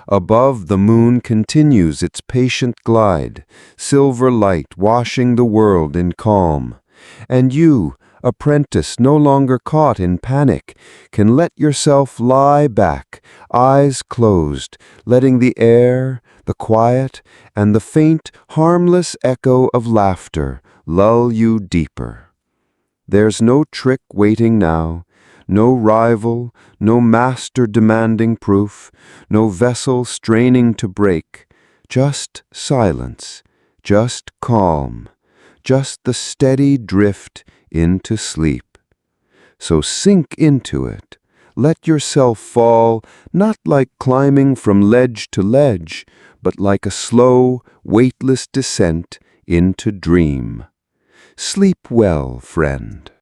Speaker 2: Above, the moon continues its patient glide, silver light washing the world in calm. And you, apprentice no longer caught in panic, can let yourself lie back, eyes closed, letting the air, the quiet, and the faint, harmless echo of laughter lull you deeper. There's no trick waiting now, no rival, no master demanding proof, no vessel straining to break, just silence, just calm, just the steady drift into sleep. So sink into it. Let yourself fall, not like climbing from ledge to ledge, but like a slow, weightless descent into dream. Sleep well, friend.